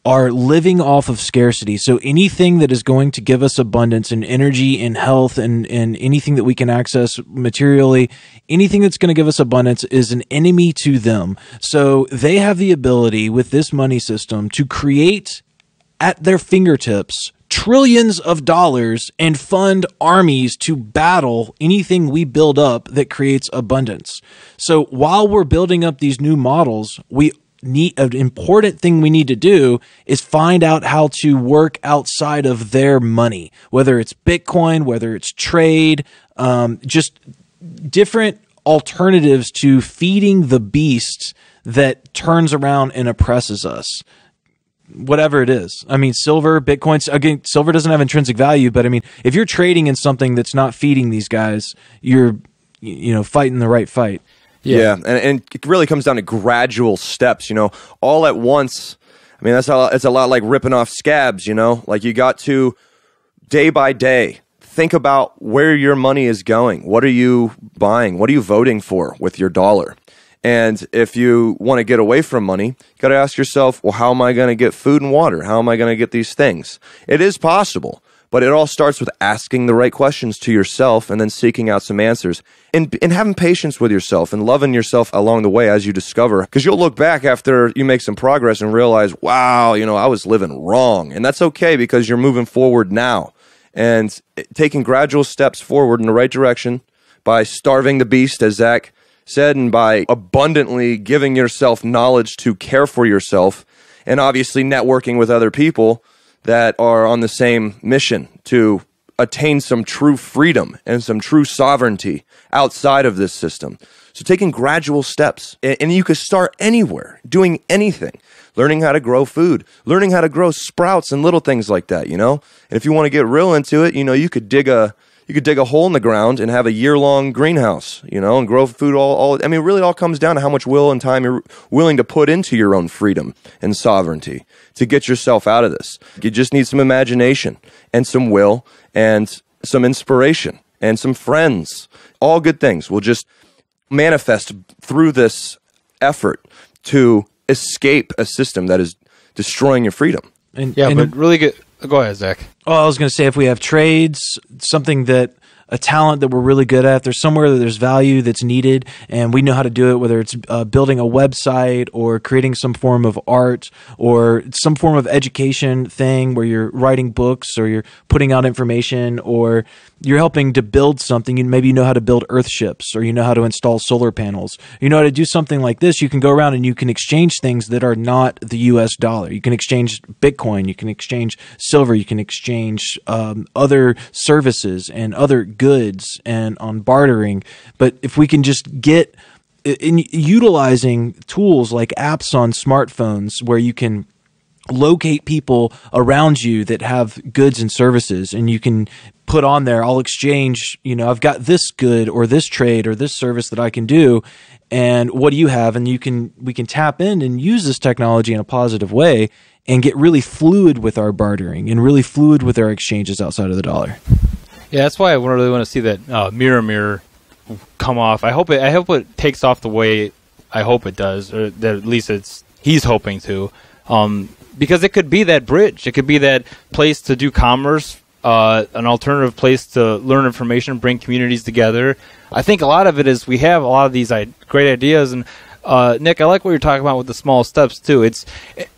are living off of scarcity. So anything that is going to give us abundance in energy and health and anything that we can access materially, anything that's going to give us abundance is an enemy to them. So they have the ability with this money system to create at their fingertips trillions of dollars and fund armies to battle anything we build up that creates abundance. So while we're building up these new models, an important thing we need to do is find out how to work outside of their money, whether it's Bitcoin, whether it's trade, just different alternatives to feeding the beast that turns around and oppresses us. Whatever it is. I mean, silver, Bitcoin, again, silver doesn't have intrinsic value, but I mean, if you're trading in something that's not feeding these guys, you're, fighting the right fight. Yeah. And it really comes down to gradual steps, all at once. I mean, it's a lot like ripping off scabs, like you got to day by day think about where your money is going. What are you buying? What are you voting for with your dollar? And if you want to get away from money, you got to ask yourself, well, how am I going to get food and water? How am I going to get these things? It is possible, but it all starts with asking the right questions to yourself and then seeking out some answers and having patience with yourself and loving yourself along the way as you discover, because you'll look back after you make some progress and realize, wow, I was living wrong. And that's okay because you're moving forward now and taking gradual steps forward in the right direction, by starving the beast, as Zach said, and by abundantly giving yourself knowledge to care for yourself, and obviously networking with other people that are on the same mission to attain some true freedom and some true sovereignty outside of this system. So taking gradual steps, and you could start anywhere, doing anything, learning how to grow food, learning how to grow sprouts and little things like that, you know? And if you want to get real into it, you know, you could dig a hole in the ground and have a year-long greenhouse, you know, and grow food I mean, really it all comes down to how much will and time you're willing to put into your own freedom and sovereignty to get yourself out of this. You just need some imagination and some will and some inspiration and some friends. All good things will just manifest through this effort to escape a system that is destroying your freedom. But really good. Go ahead, Zach. Oh, I was going to say, if we have trades, a talent that we're really good at, there's somewhere that there's value that's needed, and we know how to do it, whether it's building a website or creating some form of art or some form of education thing where you're writing books or you're putting out information or you're helping to build something. Maybe you know how to build earthships, or you know how to install solar panels. You know how to do something like this. You can go around and you can exchange things that are not the U.S. dollar. You can exchange Bitcoin. You can exchange silver. You can exchange other services and other goods and on bartering. But if we can just get in utilizing tools like apps on smartphones where you can locate people around you that have goods and services, and you can put on there, I'll exchange, you know, I've got this good or this trade or this service that I can do, and what do you have? And we can tap in and use this technology in a positive way and get really fluid with our bartering and really fluid with our exchanges outside of the dollar. Yeah, that's why I really want to see that mirror come off. I hope it takes off the way I hope it does, or that at least he's hoping to. Because it could be that bridge. It could be that place to do commerce, an alternative place to learn information, bring communities together. I think a lot of it is we have a lot of these great ideas. And Nick, I like what you're talking about with the small steps too. It's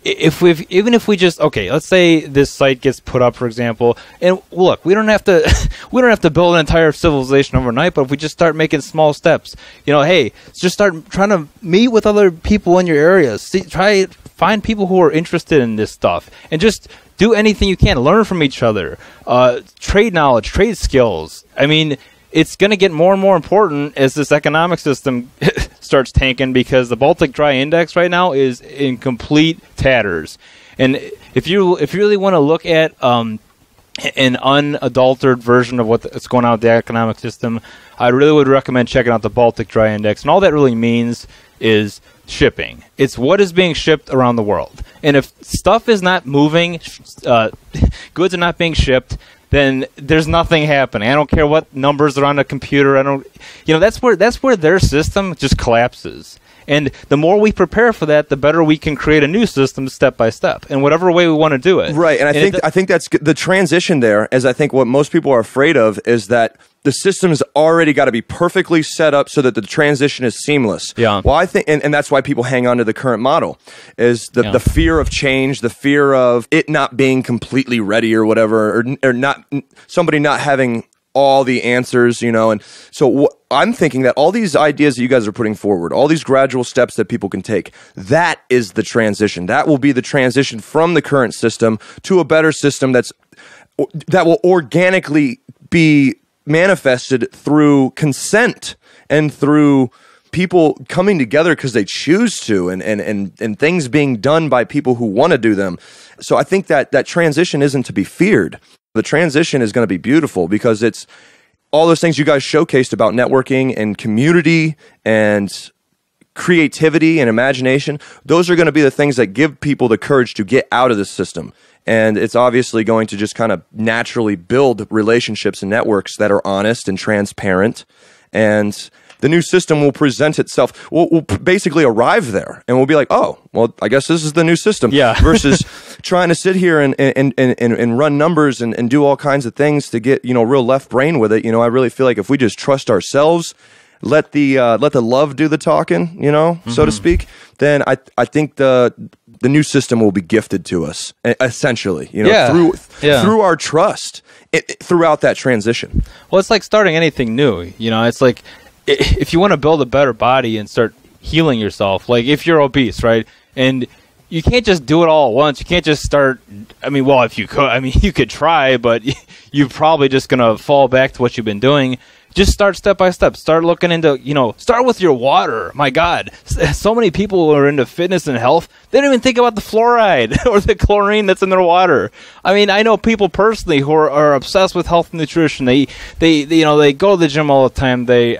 even if we just let's say this site gets put up, for example, and look, we don't have to build an entire civilization overnight, but if we just start making small steps, you know, hey, just start trying to meet with other people in your area, find people who are interested in this stuff, and just do anything you can, learn from each other, trade knowledge, trade skills. I mean, it's going to get more and more important as this economic system starts tanking, because the Baltic Dry Index right now is in complete tatters. And if you really want to look at an unadulterated version of what's going on with the economic system, I really would recommend checking out the Baltic Dry Index. And all that really means is shipping. It's what is being shipped around the world. And if stuff is not moving, goods are not being shipped, then there's nothing happening. I don't care what numbers are on the computer. That's where their system just collapses. And the more we prepare for that, the better we can create a new system step by step in whatever way we want to do it. Right, and I think that's the transition there. Is I think what most people are afraid of is that the system's already got to be perfectly set up so that the transition is seamless. Yeah. Well, I think, and that's why people hang on to the current model, is the fear of change, the fear of it not being completely ready or whatever, or not somebody not having all the answers, you know. And so I'm thinking that all these ideas that you guys are putting forward, all these gradual steps that people can take, that is the transition. That will be the transition from the current system to a better system that will organically be manifested through consent and through people coming together because they choose to, and things being done by people who want to do them. So I think that transition isn't to be feared. The transition is going to be beautiful because it's all those things you guys showcased about networking and community and creativity and imagination. Those are going to be the things that give people the courage to get out of this system. And it's obviously going to just kind of naturally build relationships and networks that are honest and transparent. And the new system will present itself. We'll basically arrive there, and we'll be like, oh, well, I guess this is the new system. Yeah. Versus trying to sit here and run numbers and do all kinds of things to get, real left brain with it. I really feel like if we just trust ourselves, let the love do the talking, so to speak, then I think the new system will be gifted to us, essentially, through our trust throughout that transition. Well, it's like starting anything new. You know, it's like if you want to build a better body and start healing yourself, like if you're obese, right? And you can't just do it all at once. You can't just start. I mean, well, if you could, I mean, you could try, but you're probably just going to fall back to what you've been doing. Just start step by step. Start looking into, start with your water. My God, so many people who are into fitness and health, they don't even think about the fluoride or the chlorine that's in their water. I mean, I know people personally who are obsessed with health and nutrition. They go to the gym all the time. They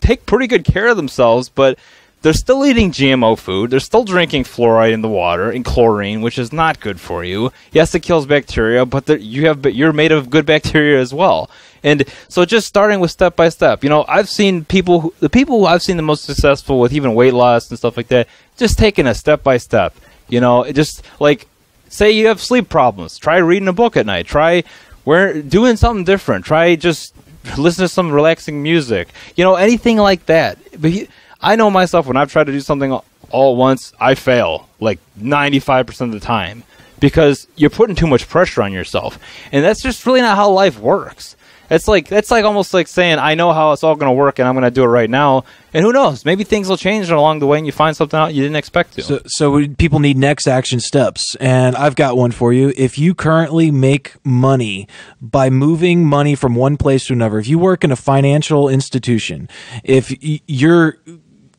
take pretty good care of themselves, but they're still eating GMO food. They're still drinking fluoride in the water and chlorine, which is not good for you. Yes, it kills bacteria, but you're made of good bacteria as well. And so just starting with step by step. I've seen the people who I've seen the most successful with even weight loss and stuff like that, just taking a step by step. Just like, say you have sleep problems. Try reading a book at night. Try doing something different. Try just listen to some relaxing music. Anything like that. But I know myself, when I've tried to do something all at once, I fail like 95% of the time because you're putting too much pressure on yourself. And that's just really not how life works. That's like almost like saying, I know how it's all going to work and I'm going to do it right now. And who knows? Maybe things will change along the way and you find something out you didn't expect to. So people need next action steps. And I've got one for you. If you currently make money by moving money from one place to another, if you work in a financial institution, if your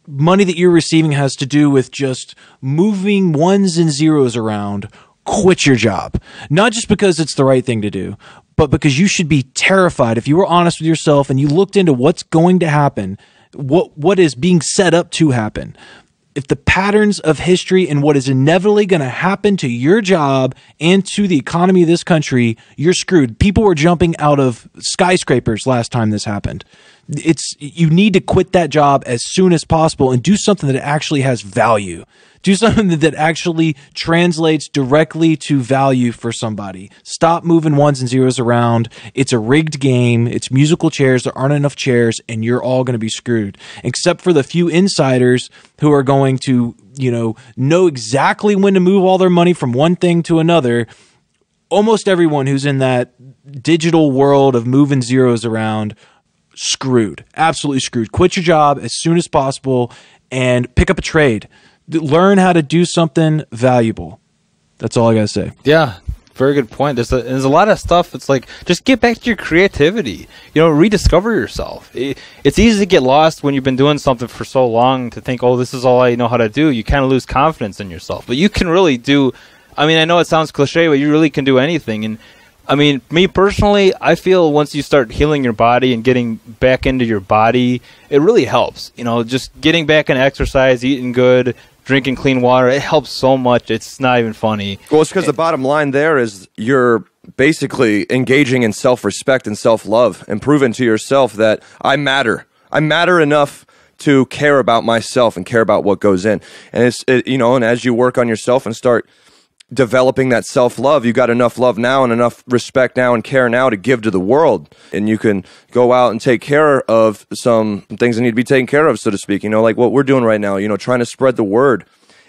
money that you're receiving has to do with just moving ones and zeros around, quit your job. Not just because it's the right thing to do, but because you should be terrified. If you were honest with yourself and you looked into what's going to happen, what is being set up to happen, if the patterns of history and what is inevitably going to happen to your job and to the economy of this country, you're screwed. People were jumping out of skyscrapers last time this happened. You need to quit that job as soon as possible and do something that actually has value. Do something that actually translates directly to value for somebody. Stop moving ones and zeros around. It's a rigged game. It's musical chairs. There aren't enough chairs, and you're all going to be screwed. Except for the few insiders who are going to, know exactly when to move all their money from one thing to another. Almost everyone who's in that digital world of moving zeros around, screwed. Absolutely screwed. Quit your job as soon as possible and pick up a trade. Learn how to do something valuable. That's all I got to say. Yeah, very good point. There's a lot of stuff. It's like, just get back to your creativity. Rediscover yourself. It's easy to get lost when you've been doing something for so long to think, oh, this is all I know how to do. You kind of lose confidence in yourself. But you can really do, I know it sounds cliche, but you really can do anything. And me personally, I feel once you start healing your body and getting back into your body, it really helps. Just getting back in exercise, eating good, drinking clean water, it helps so much. It's not even funny. Well, it's because the bottom line there is you're basically engaging in self-respect and self-love and proving to yourself that I matter. I matter enough to care about myself and care about what goes in. And and as you work on yourself and start developing that self-love, you got enough love now and enough respect now and care now to give to the world, and you can go out and take care of some things that need to be taken care of, so to speak, like what we're doing right now, trying to spread the word.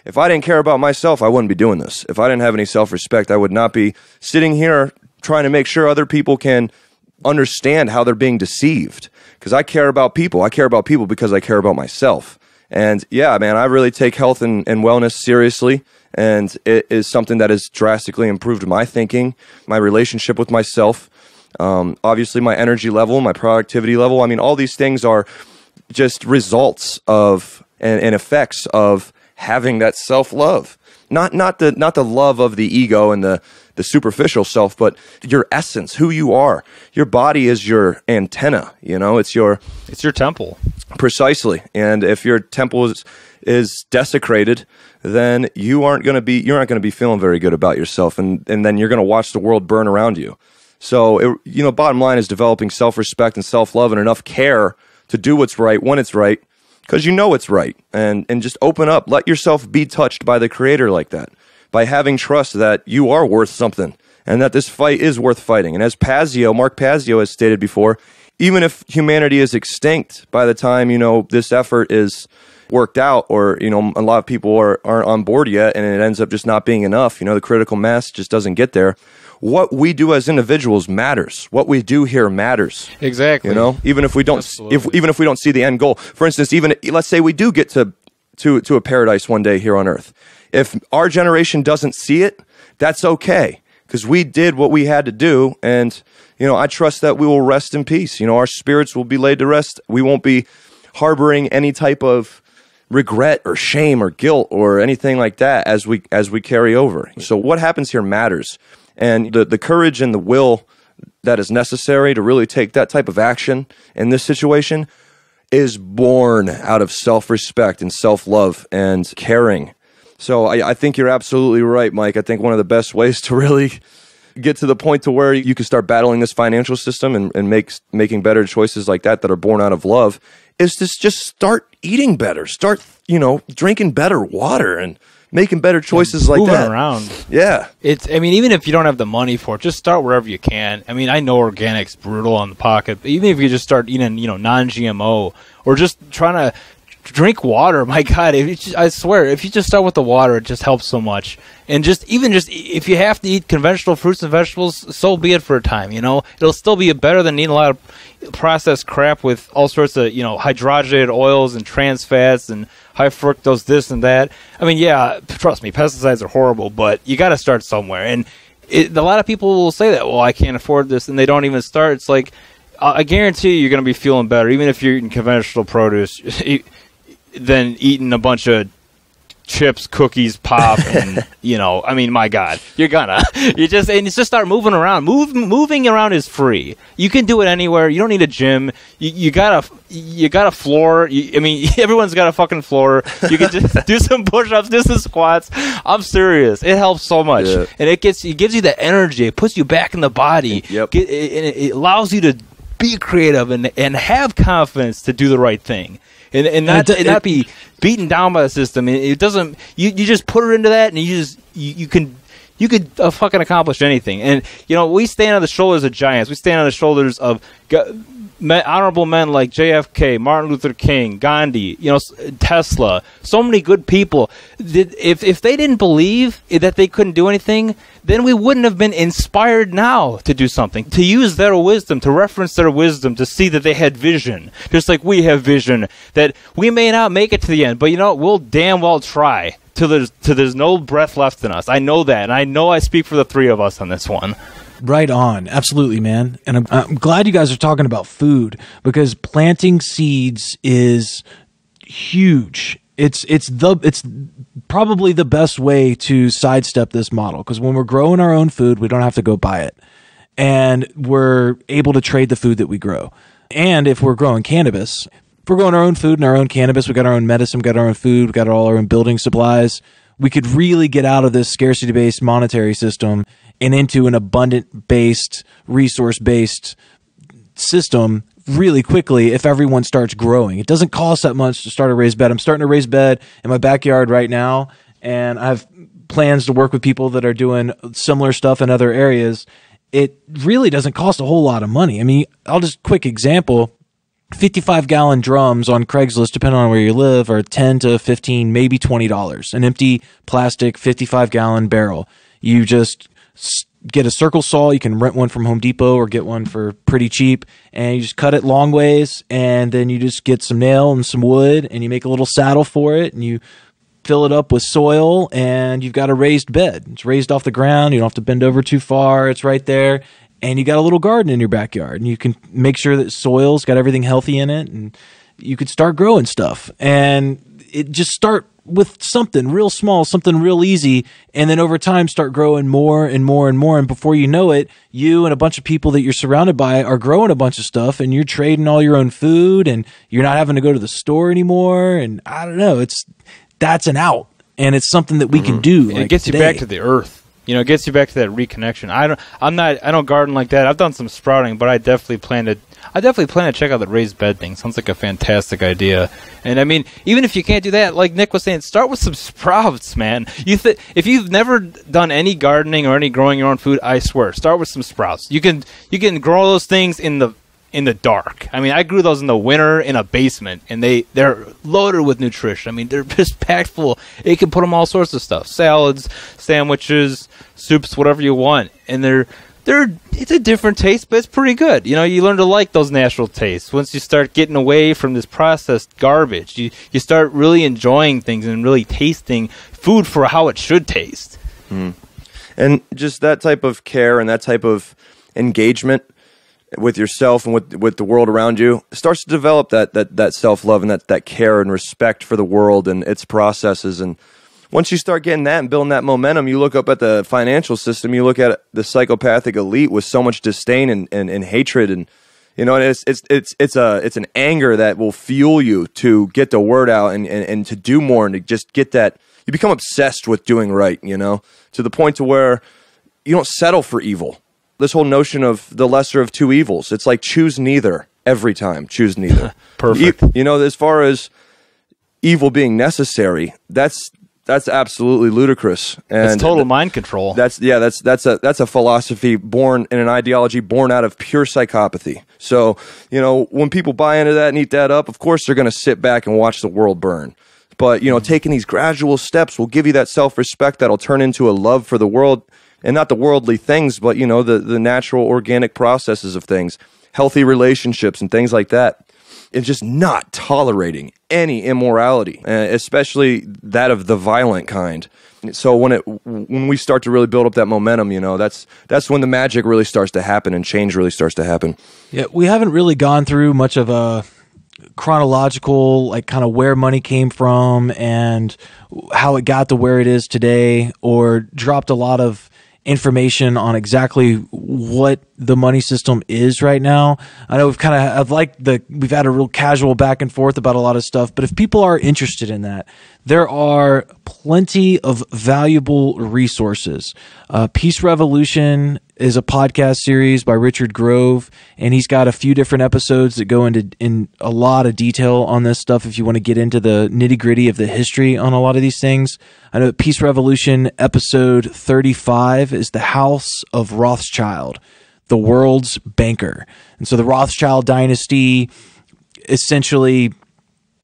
If I didn't care about myself, I wouldn't be doing this. If I didn't have any self-respect, I would not be sitting here trying to make sure other people can understand how they're being deceived, because I care about people. I care about people because I care about myself. And yeah, man, I really take health and wellness seriously. And it is something that has drastically improved my thinking, my relationship with myself, obviously my energy level, my productivity level. All these things are just results of and effects of having that self-love. Not the love of the ego and the superficial self, but your essence, who you are. Your body is your antenna, it's your temple. Precisely. And if your temple is desecrated, then you're not going to be feeling very good about yourself, and then you're going to watch the world burn around you. So, bottom line is developing self-respect and self-love and enough care to do what's right when it's right, because it's right, and just open up. Let yourself be touched by the Creator like that, by having trust that you are worth something and that this fight is worth fighting. And as Mark Pazio has stated before, even if humanity is extinct by the time, this effort is worked out, or, a lot of people aren't on board yet, and it ends up just not being enough, the critical mass just doesn't get there. What we do as individuals matters. What we do here matters. Exactly. Even if we don't, even if we don't see the end goal. For instance, even let's say we do get to a paradise one day here on Earth. If our generation doesn't see it, that's okay, because we did what we had to do, and I trust that we will rest in peace. Our spirits will be laid to rest. We won't be harboring any type of regret or shame or guilt or anything like that as we carry over. So what happens here matters. And the courage and the will that is necessary to really take that type of action in this situation is born out of self-respect and self-love and caring. So I think you're absolutely right, Mike. I think one of the best ways to really get to the point to where you can start battling this financial system and making better choices like that are born out of love is to just start eating better. Start, drinking better water and making better choices like that. Moving around. Yeah. Even if you don't have the money for it, just start wherever you can. I know organic's brutal on the pocket, but even if you just start eating, non-GMO, or just trying to drink water, my God, I swear, if you just start with the water, it just helps so much. And just if you have to eat conventional fruits and vegetables, so be it for a time, It'll still be better than eating a lot of processed crap with all sorts of, hydrogenated oils and trans fats and high fructose this and that. Yeah, trust me, pesticides are horrible, but you got to start somewhere. And a lot of people will say that, well, I can't afford this, and they don't even start. It's like, I guarantee you're going to be feeling better, even if you're eating conventional produce, than eating a bunch of chips, cookies, pop, and my God, you just start moving around. Moving around is free. You can do it anywhere. You don't need a gym. You got a floor. Everyone's got a fucking floor. You can just do some push-ups, do some squats. I'm serious. It helps so much, and it gives you the energy. It puts you back in the body. Yep. It allows you to be creative and have confidence to do the right thing. And not be beaten down by the system. It doesn't. You just put it into that, and you could fucking accomplish anything. And we stand on the shoulders of giants. We stand on the shoulders of honorable men like JFK, Martin Luther King, Gandhi, Tesla. So many good people. If they didn't believe that they couldn't do anything, then we wouldn't have been inspired now to do something, to use their wisdom, to reference their wisdom, to see that they had vision, just like we have vision, that we may not make it to the end, but we'll damn well try till there's no breath left in us. I know that, and I know I speak for the three of us on this one. Right on. Absolutely, man. And I'm glad you guys are talking about food, because planting seeds is huge. It's probably the best way to sidestep this model, because when we're growing our own food, we don't have to go buy it, and we're able to trade the food that we grow. And if we're growing cannabis, if we're growing our own food and our own cannabis, we got our own medicine, we got our own food, we got all our own building supplies, we could really get out of this scarcity-based monetary system and into an abundant-based, resource-based system really quickly if everyone starts growing. It doesn't cost that much to start a raised bed. I'm starting a raised bed in my backyard right now, and I have plans to work with people that are doing similar stuff in other areas. It really doesn't cost a whole lot of money. I'll just quick example. 55-gallon drums on Craigslist, depending on where you live, are $10 to $15, maybe $20. An empty plastic 55-gallon barrel. You just get a circle saw. You can rent one from Home Depot or get one for pretty cheap, and you just cut it long ways, and then you just get some nail and some wood, and you make a little saddle for it, and you fill it up with soil, and you've got a raised bed. It's raised off the ground. You don't have to bend over too far. It's right there, and you got a little garden in your backyard, and you can make sure that soil's got everything healthy in it, and you could start growing stuff. And it just start with something real small, something real easy, and then over time start growing more and more and more. And before you know it, you and a bunch of people that you're surrounded by are growing a bunch of stuff, and you're trading all your own food, and you're not having to go to the store anymore. And I don't know, that's an out, and it's something that we can do. It gets you back to the earth. It gets you back to that reconnection. I don't garden like that. I've done some sprouting, but I definitely plan to check out the raised bed thing. Sounds like a fantastic idea. And even if you can't do that, like Nick was saying, start with some sprouts, man. If you've never done any gardening or any growing your own food, I swear, start with some sprouts. You can grow those things in the in the dark. I mean, I grew those in the winter in a basement, and they're loaded with nutrition. I mean, they're just packed full. You can put them all sorts of stuff: salads, sandwiches, soups, whatever you want. And it's a different taste, but it's pretty good. You know, you learn to like those natural tastes. Once you start getting away from this processed garbage, you start really enjoying things and really tasting food for how it should taste. And just that type of care and that type of engagement with yourself and with the world around you starts to develop that self-love and that care and respect for the world and its processes. And once you start getting that and building that momentum, you look up at the financial system, you look at the psychopathic elite with so much disdain and hatred, and you know, and it's an anger that will fuel you to get the word out and to do more and to just get that. You become obsessed with doing right, you know, to the point to where you don't settle for evil. This whole notion of the lesser of two evils, it's like choose neither every time. Choose neither. Perfect. You know, as far as evil being necessary, that's absolutely ludicrous. And it's total mind control. That's a philosophy born in an ideology born out of pure psychopathy. So, you know, when people buy into that and eat that up, of course they're going to sit back and watch the world burn. But, you know, taking these gradual steps will give you that self-respect that'll turn into a love for the world, and not the worldly things, but, you know, the natural organic processes of things, healthy relationships and things like that. And just not tolerating any immorality, especially that of the violent kind. So when we start to really build up that momentum, you know, that's when the magic really starts to happen and change really starts to happen. Yeah, we haven't really gone through much of a chronological, like, kind of where money came from and how it got to where it is today, or dropped a lot of information on exactly what the money system is right now. I know we've had a real casual back and forth about a lot of stuff, but if people are interested in that, there are plenty of valuable resources. Peace Revolution is a podcast series by Richard Grove, and he's got a few different episodes that go in a lot of detail on this stuff if you want to get into the nitty-gritty of the history on a lot of these things. I know Peace Revolution episode 35 is the House of Rothschild, the world's banker. And so the Rothschild dynasty essentially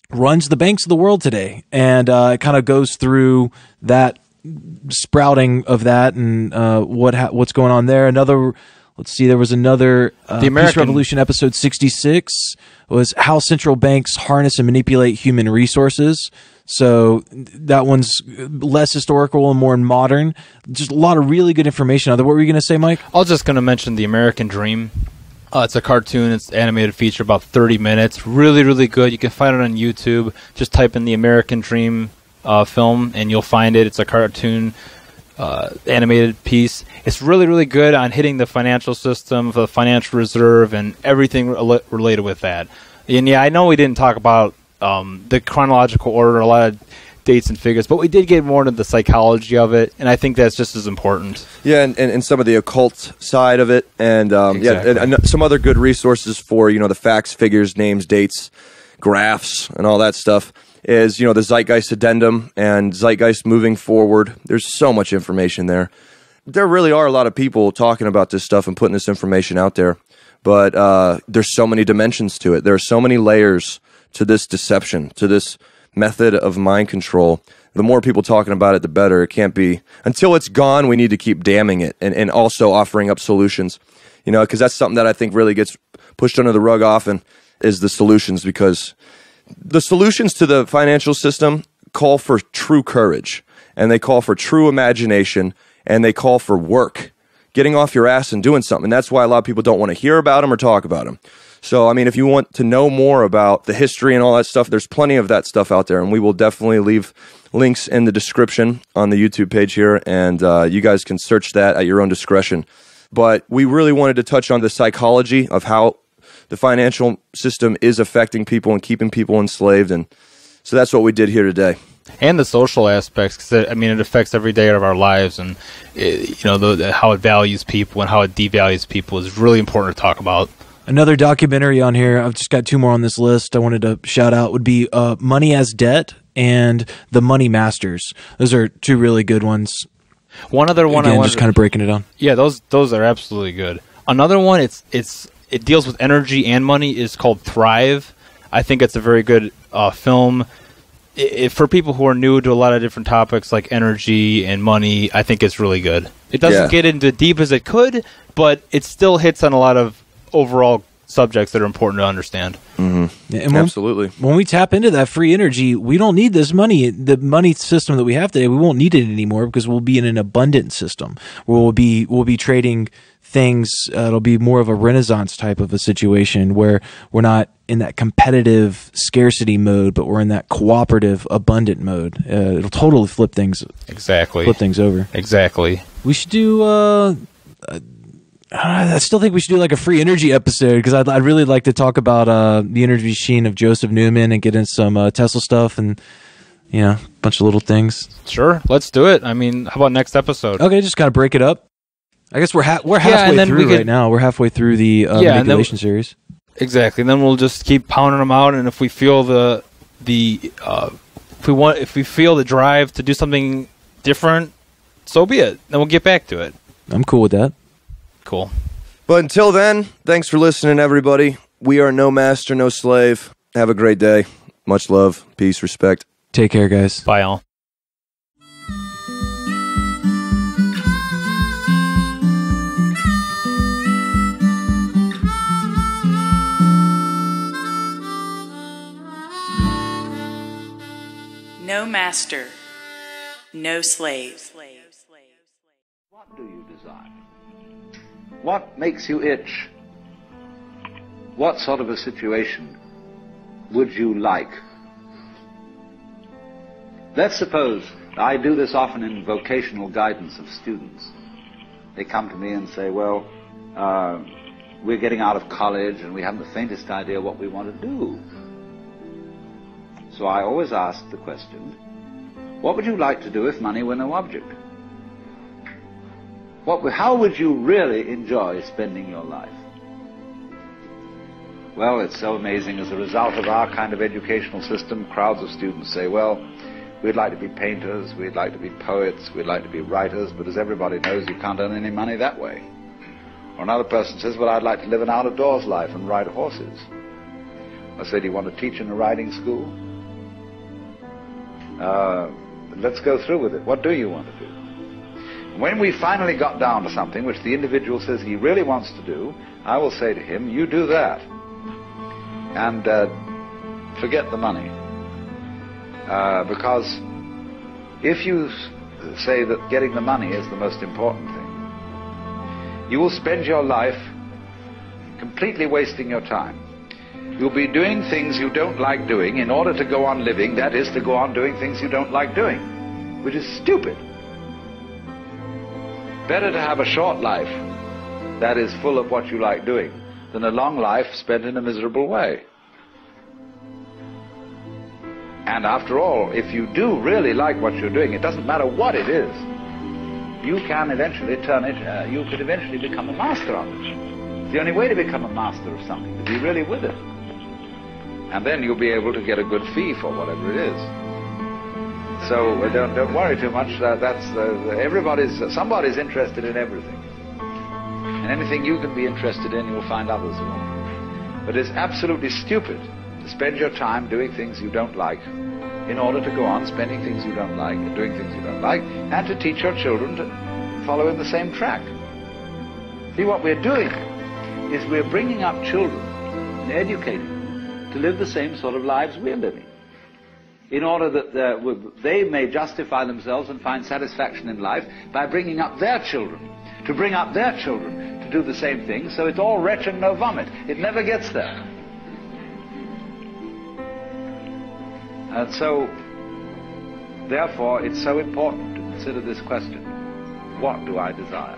runs the banks of the world today, and it kind of goes through that sprouting of that and what's going on there. There was another Peace Revolution episode 66 was how central banks harness and manipulate human resources. So that one's less historical and more modern. Just a lot of really good information. What were you going to say, Mike? I was just going to mention The American Dream. It's a cartoon. It's an animated feature, about 30 minutes. Really, really good. You can find it on YouTube. Just type in The American Dream film, and you'll find it. It's a cartoon animated piece. It's really, really good on hitting the financial system, the financial reserve, and everything related with that. And yeah, I know we didn't talk about the chronological order, a lot of dates and figures, but we did get more into the psychology of it, and I think that's just as important. Yeah, and some of the occult side of it, and exactly. Yeah, and some other good resources for, you know, the facts, figures, names, dates, graphs, and all that stuff is, you know, the Zeitgeist Addendum and Zeitgeist Moving Forward. There's so much information there. There really are a lot of people talking about this stuff and putting this information out there, but there's so many dimensions to it. There are so many layers to this deception, to this method of mind control. The more people talking about it, the better. It can't be. Until it's gone, we need to keep damning it and also offering up solutions, you know, because that's something that I think really gets pushed under the rug often is the solutions, because the solutions to the financial system call for true courage, and they call for true imagination, and they call for work, getting off your ass and doing something. That's why a lot of people don't want to hear about them or talk about them. So, I mean, if you want to know more about the history and all that stuff, there's plenty of that stuff out there, and we will definitely leave links in the description on the YouTube page here, and you guys can search that at your own discretion. But we really wanted to touch on the psychology of how the financial system is affecting people and keeping people enslaved, and so that's what we did here today. And the social aspects, because I mean, it affects every day of our lives, and you know, how it values people and how it devalues people is really important to talk about. Another documentary on here, I've just got two more on this list I wanted to shout out, would be Money as Debt and The Money Masters. Those are two really good ones. One other one, again, just kind of breaking it down. Yeah, those are absolutely good. Another one, it's it deals with energy and money is called Thrive. I think it's a very good film. For people who are new to a lot of different topics like energy and money, I think it's really good. It doesn't get into deep as it could, but it still hits on a lot of overall subjects that are important to understand. Mm-hmm. And Absolutely. When we tap into that free energy, we don't need this money. The money system that we have today, we won't need it anymore because we'll be in an abundant system where we'll be trading things. It'll be more of a Renaissance type of a situation where we're not in that competitive scarcity mode, but we're in that cooperative abundant mode. It'll totally flip things. Exactly. Flip things over. Exactly. We should do. I still think we should do like a free energy episode because I'd really like to talk about the energy machine of Joseph Newman and get in some Tesla stuff and a bunch of little things. Sure, let's do it. I mean, how about next episode? Okay, just kind of break it up. I guess we're halfway through right now. We're halfway through the manipulation series. Exactly, and then we'll just keep pounding them out. And if we feel if we feel the drive to do something different, so be it. Then we'll get back to it. I'm cool with that. Cool. But until then, thanks for listening, everybody. We are no master, no slave. Have a great day. Much love, peace, respect. Take care, guys. Bye, all. No master, no slave. What do you desire? What makes you itch? What sort of a situation would you like? Let's suppose, I do this often in vocational guidance of students. They come to me and say, well, we're getting out of college and we haven't the faintest idea what we want to do. So I always ask the question, what would you like to do if money were no object? How would you really enjoy spending your life? Well, it's so amazing. As a result of our kind of educational system, crowds of students say, well, we'd like to be painters, we'd like to be poets, we'd like to be writers, but as everybody knows, you can't earn any money that way. Or another person says, well, I'd like to live an out-of-doors life and ride horses. I say, do you want to teach in a riding school? Let's go through with it. What do you want to do? When we finally got down to something which the individual says he really wants to do, I will say to him, you do that. And forget the money. Because if you say that getting the money is the most important thing, you will spend your life completely wasting your time. You'll be doing things you don't like doing in order to go on living, that is, to go on doing things you don't like doing, which is stupid. Better to have a short life that is full of what you like doing than a long life spent in a miserable way. And after all, if you do really like what you're doing, it doesn't matter what it is, you can eventually you could eventually become a master of it. It's the only way to become a master of something, to be really with it. And then you'll be able to get a good fee for whatever it is. So don't worry too much. Somebody's interested in everything. And anything you can be interested in, you'll find others will. But it's absolutely stupid to spend your time doing things you don't like in order to go on spending things you don't like and doing things you don't like, and to teach your children to follow in the same track. See, what we're doing is we're bringing up children and educating them to live the same sort of lives we're living, in order that they may justify themselves and find satisfaction in life by bringing up their children, to bring up their children to do the same thing, so it's all retch and no vomit. It never gets there. And so, therefore, it's so important to consider this question: what do I desire?